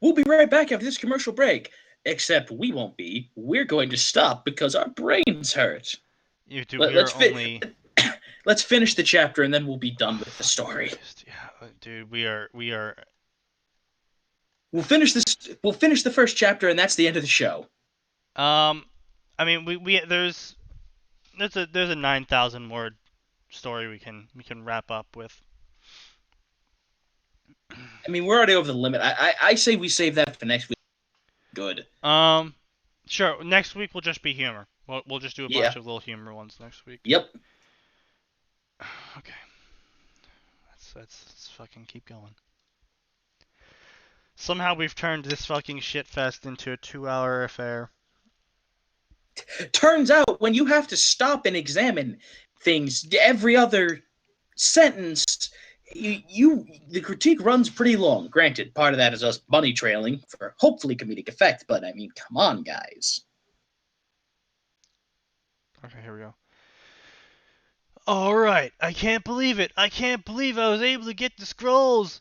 We'll be right back after this commercial break. Except we won't be. We're going to stop because our brains hurt. Let's finish the chapter and then we'll be done with the story. Yeah, dude, we are. We'll finish this. We'll finish the first chapter and that's the end of the show. I mean, there's a 9,000 word story we can wrap up with. I mean, we're already over the limit. I say we save that for next week. Good. Sure. Next week will just be humor. We'll just do a bunch of little humor ones next week. Yep. Okay. Let's fucking keep going. Somehow we've turned this fucking shitfest into a 2-hour affair. Turns out when you have to stop and examine things every other sentence, the critique runs pretty long. Granted, part of that is us bunny trailing for hopefully comedic effect, but I mean, come on, guys. Okay, here we go. Alright, I can't believe it. I can't believe I was able to get the scrolls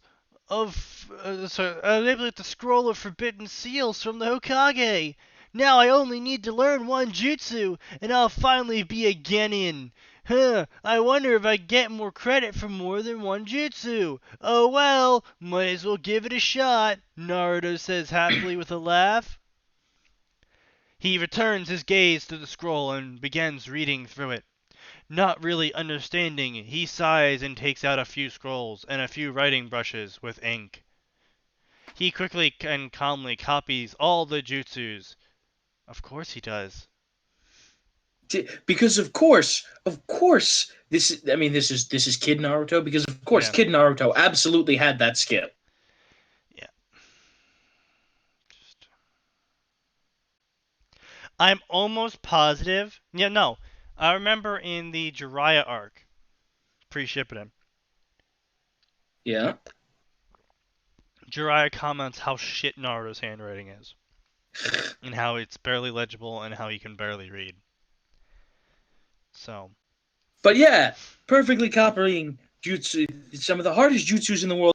of... I was able to get the scroll of forbidden seals from the Hokage. Now I only need to learn one jutsu, and I'll finally be a genin. I wonder if I get more credit for more than one jutsu. Oh well, might as well give it a shot, Naruto says happily with a laugh. He returns his gaze to the scroll and begins reading through it. Not really understanding, he sighs and takes out a few scrolls and a few writing brushes with ink. He quickly and calmly copies all the jutsus. Of course he does. Because of course, this is Kid Naruto. Because of course, Yeah. Kid Naruto absolutely had that skill. Yeah. I'm almost positive. Yeah, no. I remember in the Jiraiya arc, pre-Shippuden, Yeah. Jiraiya comments how shit Naruto's handwriting is. And how it's barely legible and how he can barely read. So. But yeah, perfectly copying jutsu, some of the hardest jutsus in the world.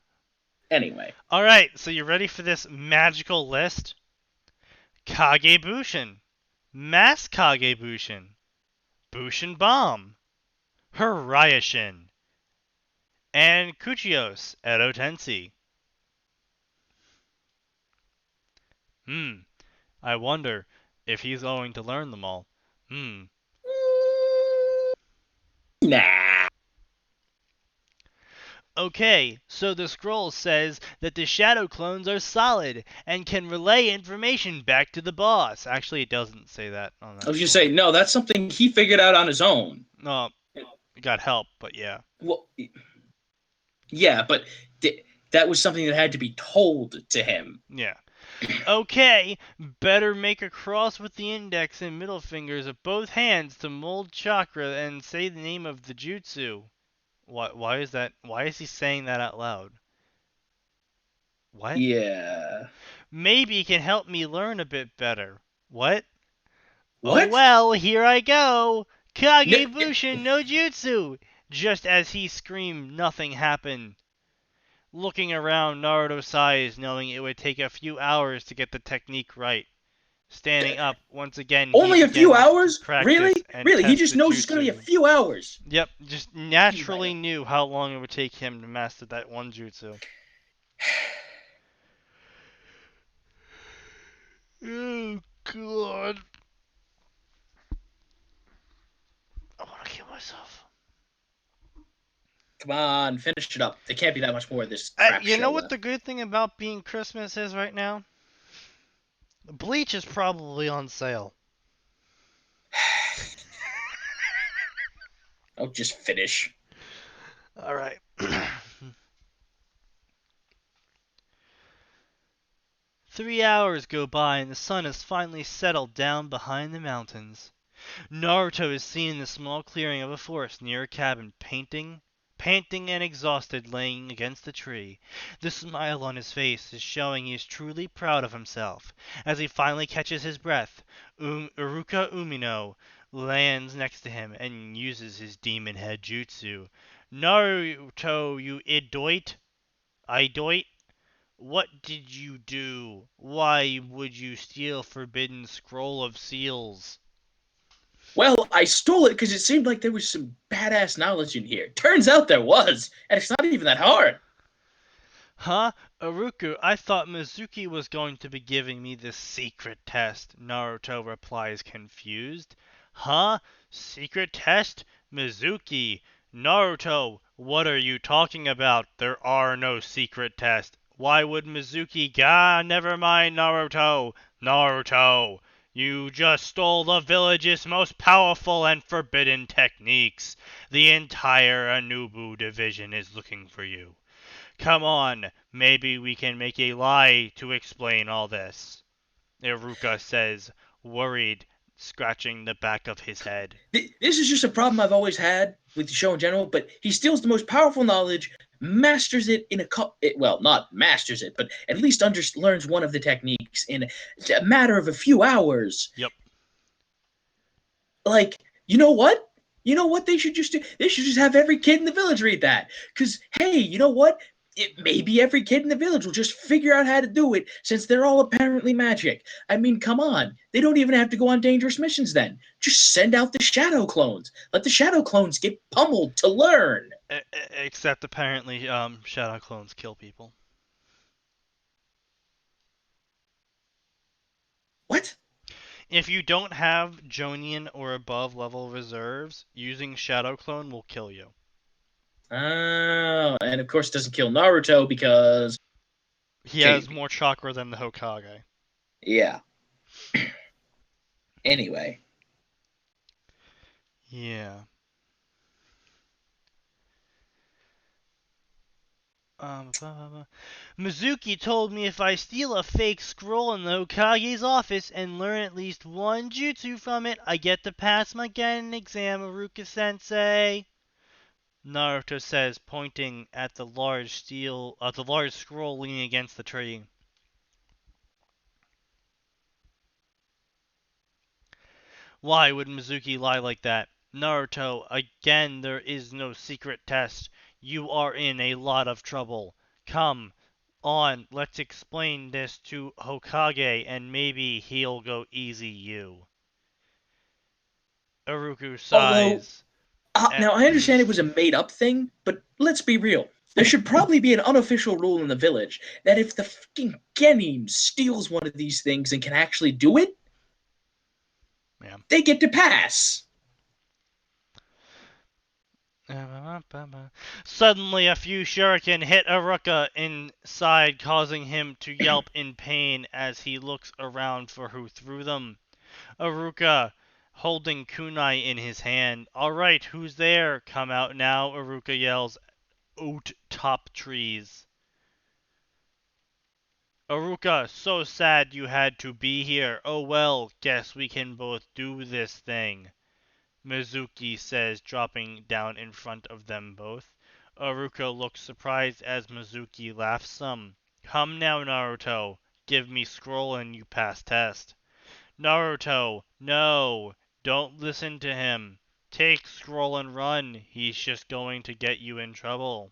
Anyway. Alright, so you ready for this magical list? Kagebushin. Mass Kagebushin. Bushin Bomb. Horiashin. And Kuchios Edo Tensei. I wonder if he's going to learn them all. Nah. Okay, so the scroll says that the shadow clones are solid and can relay information back to the boss. Actually, it doesn't say that on that. I was gonna say, no, that's something he figured out on his own. No, got help, but yeah. Well, yeah, but that was something that had to be told to him. Yeah. Okay, better make a cross with the index and middle fingers of both hands to mold chakra and say the name of the jutsu. Why is that? Why is he saying that out loud? What? Yeah. Maybe it can help me learn a bit better. What? What? Oh well, here I go! Kagebushin no Jutsu! Just as he screamed, nothing happened. Looking around, Naruto sighs, knowing it would take a few hours to get the technique right. Standing up, once again, Only he a few begins hours? to practice Really? and Really? He test just the knows it's gonna be a jutsu. few hours. Yep, just naturally knew how long it would take him to master that one jutsu. Oh, God. I want to kill myself. Come on, finish it up. There can't be that much more of this crap You know show what left. the good thing about being Christmas is right now? Bleach is probably on sale. Oh, just finish. Alright. 3 hours go by and the sun has finally settled down behind the mountains. Naruto is seen in the small clearing of a forest near a cabin, panting and exhausted, laying against a tree. The smile on his face is showing he is truly proud of himself. As he finally catches his breath, Uruka Umino lands next to him and uses his demon head jutsu. Naruto, you idoit? What did you do? Why would you steal Forbidden Scroll of Seals? Well, I stole it because it seemed like there was some badass knowledge in here. Turns out there was, and it's not even that hard. Huh? Aruku, I thought Mizuki was going to be giving me this secret test. Naruto replies confused. Huh? Secret test? Mizuki. Naruto, what are you talking about? There are no secret tests. Why would Mizuki... never mind, Naruto. Naruto, you just stole the village's most powerful and forbidden techniques. The entire Anubu division is looking for you. Come on, maybe we can make a lie to explain all this. Iruka says, worried, scratching the back of his head. This is just a problem I've always had with the show in general, but he steals the most powerful knowledge, masters it in well, not masters it, but at least learns one of the techniques in a matter of a few hours. Yep. Like, you know what? You know what they should just do? They should just have every kid in the village read that. Because, hey, you know what? maybe every kid in the village will just figure out how to do it since they're all apparently magic. I mean, come on. They don't even have to go on dangerous missions then. Just send out the shadow clones. Let the shadow clones get pummeled to learn. Except apparently, shadow clones kill people. What? If you don't have Jonian or above level reserves, using shadow clone will kill you. Oh, and of course it doesn't kill Naruto because... He has more chakra than the Hokage. Yeah. Anyway. Yeah. Mizuki told me if I steal a fake scroll in the Hokage's office and learn at least one jutsu from it, I get to pass my Genin exam, Iruka-sensei. Naruto says, pointing at the large scroll leaning against the tree. Why would Mizuki lie like that? Naruto, again, there is no secret test. You are in a lot of trouble. Come on, let's explain this to Hokage and maybe he'll go easy you. Iruku Although, sighs. now I understand it was a made-up thing, but let's be real. There should probably be an unofficial rule in the village that if the fucking Genin steals one of these things and can actually do it, Yeah. they get to pass. Suddenly, a few shuriken hit Iruka inside, causing him to yelp in pain as he looks around for who threw them. Iruka, holding kunai in his hand. Alright, who's there? Come out now, Iruka yells. Oat top trees. Iruka, so sad you had to be here. Oh well, guess we can both do this thing, Mizuki says, dropping down in front of them both. Iruka looks surprised as Mizuki laughs some. Come now, Naruto. Give me scroll and you pass test. Naruto, no! Don't listen to him. Take scroll and run. He's just going to get you in trouble.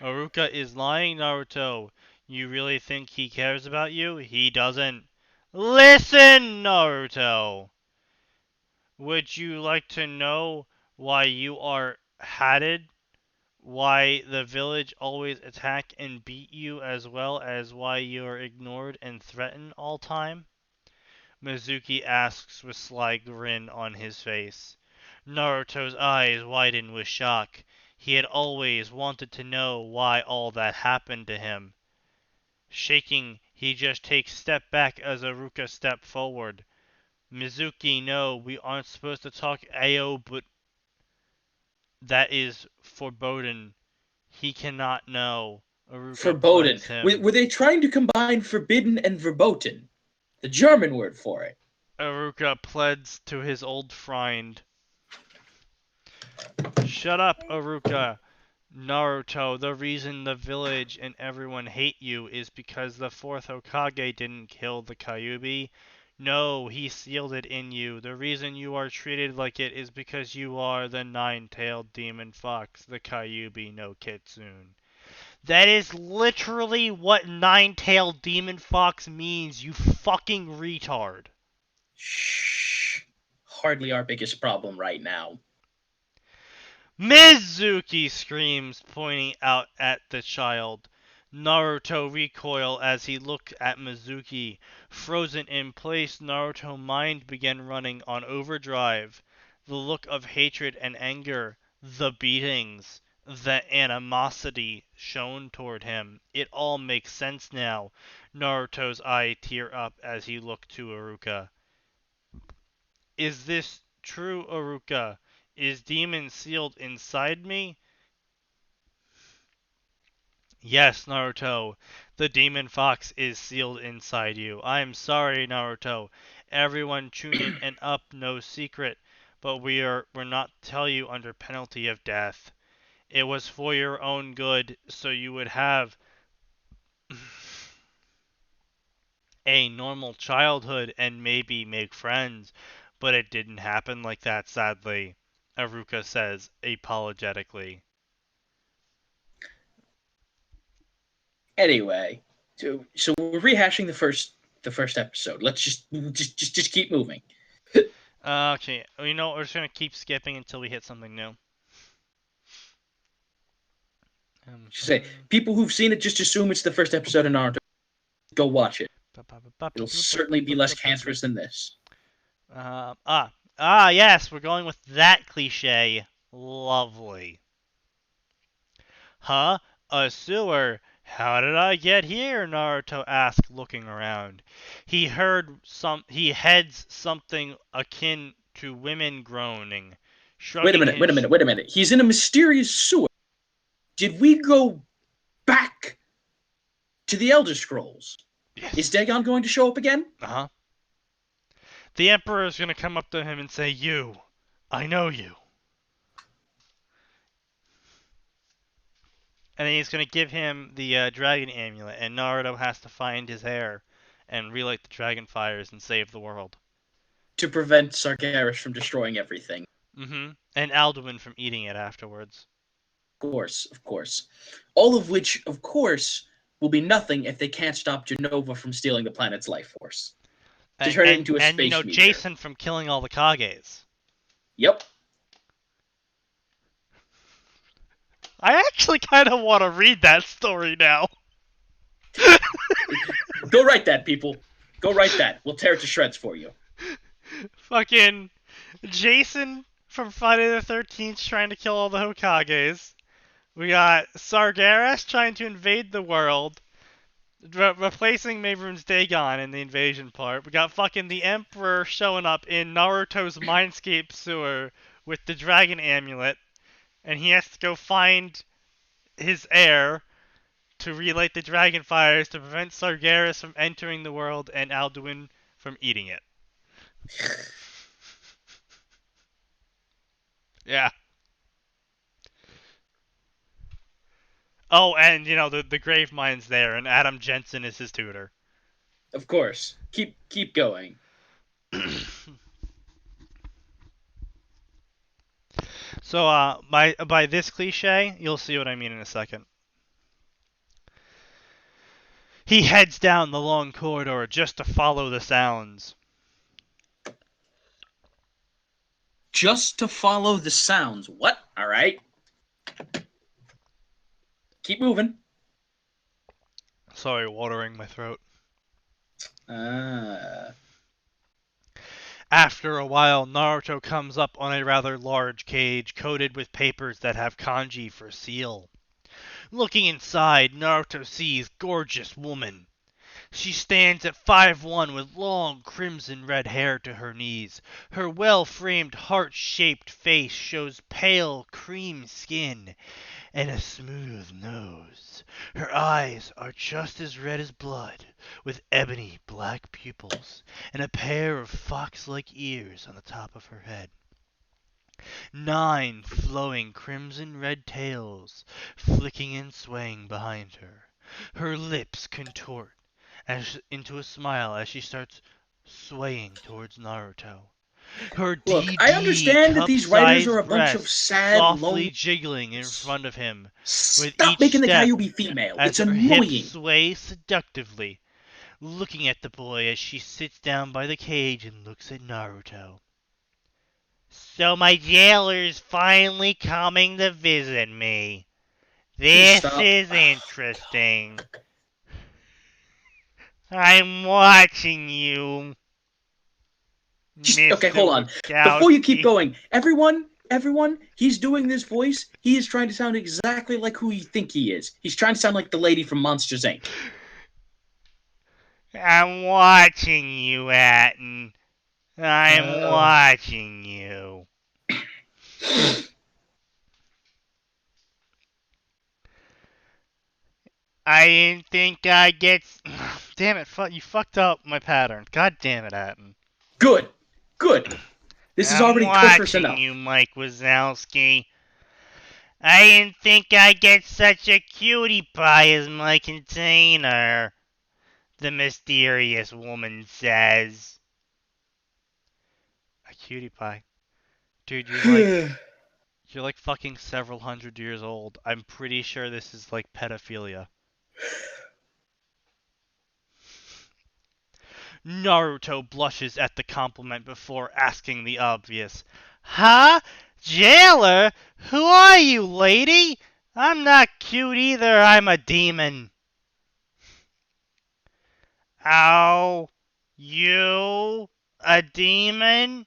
Iruka is lying, Naruto. You really think he cares about you? He doesn't. Listen, Naruto! Would you like to know why you are hated? Why the village always attack and beat you, as well as why you are ignored and threatened all time? Mizuki asks with sly grin on his face. Naruto's eyes widen with shock. He had always wanted to know why all that happened to him. Shaking, he just takes step back as Iruka step forward. Mizuki, no, we aren't supposed to talk Ao, but that is forbidden. He cannot know. Iruka Verboten. pleds him. Were they trying to combine forbidden and verboten? The German word for it. Iruka pleds to his old friend. Shut up, Iruka. Naruto, the reason the village and everyone hate you is because the fourth Hokage didn't kill the Kyuubi. No, he sealed it in you. The reason you are treated like it is because you are the nine-tailed demon fox, the Kyuubi no Kitsune. That is literally what nine-tailed demon fox means, you fucking retard. Shh. Hardly our biggest problem right now. Mizuki screams, pointing out at the child. Naruto recoil as he looked at Mizuki. Frozen in place, Naruto's mind began running on overdrive. The look of hatred and anger, the beatings, the animosity shown toward him. It all makes sense now. Naruto's eye tear up as he looked to Iruka. Is this true, Iruka? Is demon sealed inside me? Yes, Naruto. The demon fox is sealed inside you. I'm sorry, Naruto. Everyone tune in and up, no secret. But we're not tell you under penalty of death. It was for your own good, so you would have a normal childhood and maybe make friends. But it didn't happen like that, sadly, Iruka says apologetically. Anyway, so we're rehashing the first episode. Let's just keep moving. Okay, you know what? We're just gonna keep skipping until we hit something new. Just say people who've seen it just assume it's the first episode of Naruto. Go watch it. It'll certainly be less cancerous than this. Yes, we're going with that cliche. Lovely. Huh? A sewer? How did I get here? Naruto asked, looking around. He heads something akin to women groaning. Wait a minute. He's in a mysterious sewer. Did we go back to the Elder Scrolls? Yes. Is Dagon going to show up again? Uh-huh. The Emperor is going to come up to him and say, "You, I know you." And then he's going to give him the dragon amulet, and Naruto has to find his heir and relight the dragon fires and save the world. To prevent Sargeras from destroying everything. Mm-hmm. And Alduin from eating it afterwards. Of course. All of which, of course, will be nothing if they can't stop Genova from stealing the planet's life force. To turn it into a space meteor. Jason from killing all the Kages. Yep. I actually kind of want to read that story now. Go write that, people. Go write that. We'll tear it to shreds for you. Fucking Jason from Friday the 13th trying to kill all the Hokages. We got Sargeras trying to invade the world, replacing Mabron's Dagon in the invasion part. We got fucking the Emperor showing up in Naruto's Mindscape sewer with the dragon amulet, and he has to go find his heir to relight the dragon fires to prevent Sargeras from entering the world and Alduin from eating it. Yeah. Oh, and you know the grave mine's there, and Adam Jensen is his tutor. Of course. Keep going. So, by this cliche, you'll see what I mean in a second. He heads down the long corridor just to follow the sounds. Just to follow the sounds. What? All right. Keep moving. Sorry, watering my throat. After a while, Naruto comes up on a rather large cage coated with papers that have kanji for seal. Looking inside, Naruto sees gorgeous woman. She stands at 5'1" with long crimson red hair to her knees. Her well-framed heart-shaped face shows pale cream skin and a smooth nose. Her eyes are just as red as blood, with ebony black pupils and a pair of fox-like ears on the top of her head. 9 flowing crimson red tails flicking and swaying behind her. Her lips contort into a smile as she starts swaying towards Naruto. Her Look, I understand that these writers are a bunch of sad, softly lonely... jiggling in front of him. Stop making the Kyuubi female. As It's her annoying. hips sway seductively, looking at the boy as she sits down by the cage and looks at Naruto. So my jailer's finally coming to visit me. This is interesting. I'm watching you. Okay, hold on. Before you keep going, everyone, he's doing this voice. He is trying to sound exactly like who you think he is. He's trying to sound like the lady from Monsters, Inc. I'm watching you, Atin. I'm watching you. I didn't think I'd get... Damn it, you fucked up my pattern. God damn it, Atin. Good. This is already torturous enough. I'm watching you, Mike Wazowski. I didn't think I'd get such a cutie pie as my container, the mysterious woman says. A cutie pie? Dude, you're like fucking several hundred years old. I'm pretty sure this is like pedophilia. Naruto blushes at the compliment before asking the obvious. Huh? Jailer? Who are you, lady? I'm not cute either, I'm a demon. Ow. You? A demon?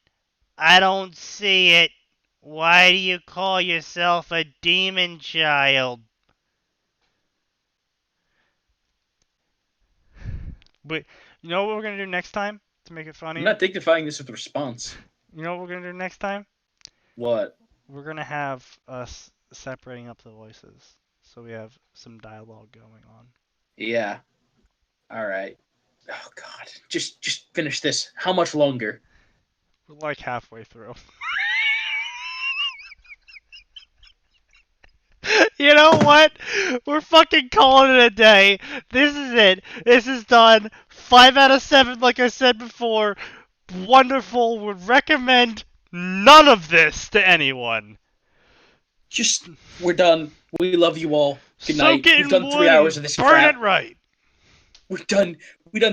I don't see it. Why do you call yourself a demon child? But you know what we're gonna do next time to make it funny? I'm not dignifying this with a response. You know what we're gonna do next time? What? We're gonna have us separating up the voices, so we have some dialogue going on. Yeah. All right. Oh God. Just finish this. How much longer? We're like halfway through. You know what? We're fucking calling it a day. This is it. This is done. 5 out of 7, like I said before. Wonderful. Would recommend none of this to anyone. Just, we're done. We love you all. Good night. Soak it We've in done wood 3 hours of this burn crap. it right. We've done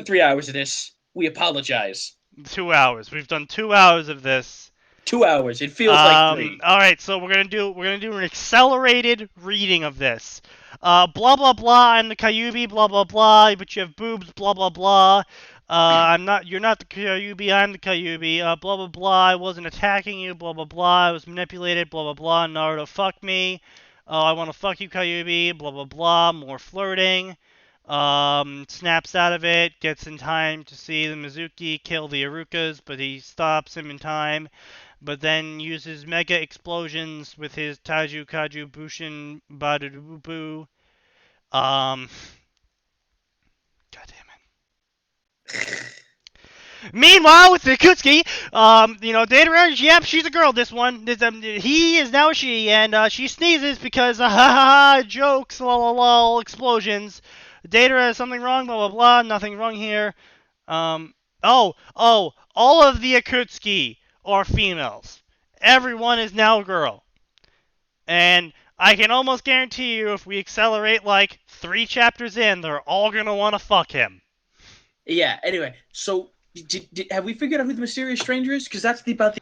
3 hours of this. We apologize. 2 hours. We've done 2 hours of this. 2 hours. It feels like 3. All right, so we're gonna do an accelerated reading of this. Blah blah blah. I'm the Kyuubi. Blah blah blah. But you have boobs. Blah blah blah. You're not the Kyuubi. I'm the Kyuubi. Blah blah blah. I wasn't attacking you. Blah blah blah. I was manipulated. Blah blah blah. Naruto, fuck me. I want to fuck you, Kyuubi. Blah blah blah. More flirting. Snaps out of it. Gets in time to see the Mizuki kill the Irukas, but he stops him in time. But then uses mega explosions with his Taiju Kaju Bushin Badubu. God damn it. Meanwhile, with the Kutsuki, Data, yep, she's a girl, this one. He is now a she, and she sneezes because, jokes, lol, explosions. Data, is something wrong, blah, blah, blah, nothing wrong here. All of the Akutsuki are females. Everyone is now a girl. And I can almost guarantee you if we accelerate like 3 chapters in, they're all gonna want to fuck him. Yeah, anyway, so have we figured out who the mysterious stranger is? Because that's about the...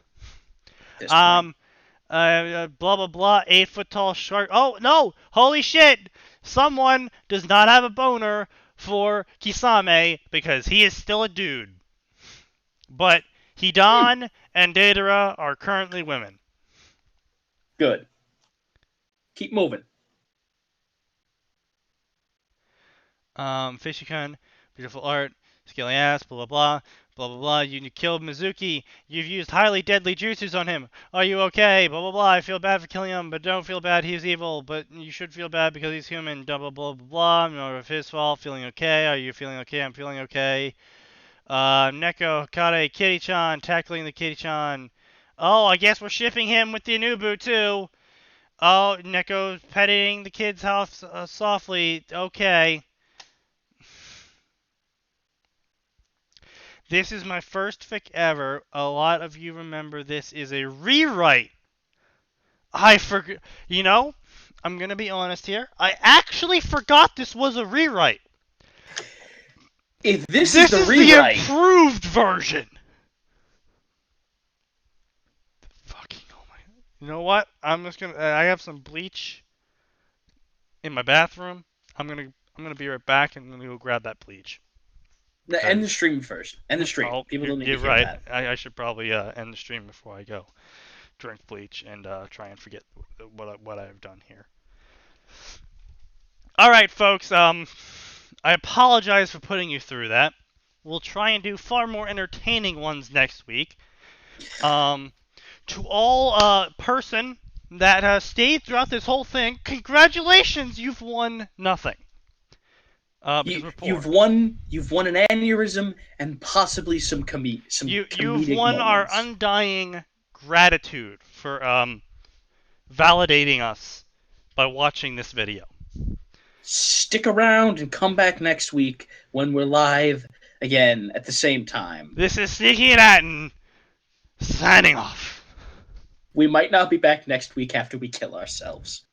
blah blah blah, 8-foot tall shark. Oh no! Holy shit! Someone does not have a boner for Kisame because he is still a dude. But Hidan and Deidara are currently women. Good. Keep moving. Fishikun, beautiful art, scaly ass, blah blah blah. Blah blah blah. You killed Mizuki. You've used highly deadly jutsus on him. Are you okay? Blah blah blah. I feel bad for killing him, but don't feel bad. He's evil, but you should feel bad because he's human. Blah blah blah blah blah. Not of his fault. Feeling okay? Are you feeling okay? I'm feeling okay. Neko Hikare Kitty-chan tackling the Kitty-chan. Oh, I guess we're shipping him with the Anubu too. Oh, Neko's petting the kid's house softly. Okay. This is my first fic ever. A lot of you remember this is a rewrite. I forgot. You know, I'm going to be honest here. I actually forgot this was a rewrite. If this is the the rewrite... improved version. Fucking oh my. You know what? I'm just going to I have some bleach in my bathroom. I'm going to be right back and I'm going to go grab that bleach. End the stream first. End the stream. Oh, People don't need to you're hear right. that. I should probably end the stream before I go drink bleach and try and forget what I've done here. All right, folks. I apologize for putting you through that. We'll try and do far more entertaining ones next week. To all person that stayed throughout this whole thing, congratulations! You've won nothing. You've won an aneurysm and possibly some comedic You've won moments. our undying gratitude for validating us by watching this video. Stick around and come back next week when we're live again at the same time. This is Sneaky and Atin signing off. We might not be back next week after we kill ourselves.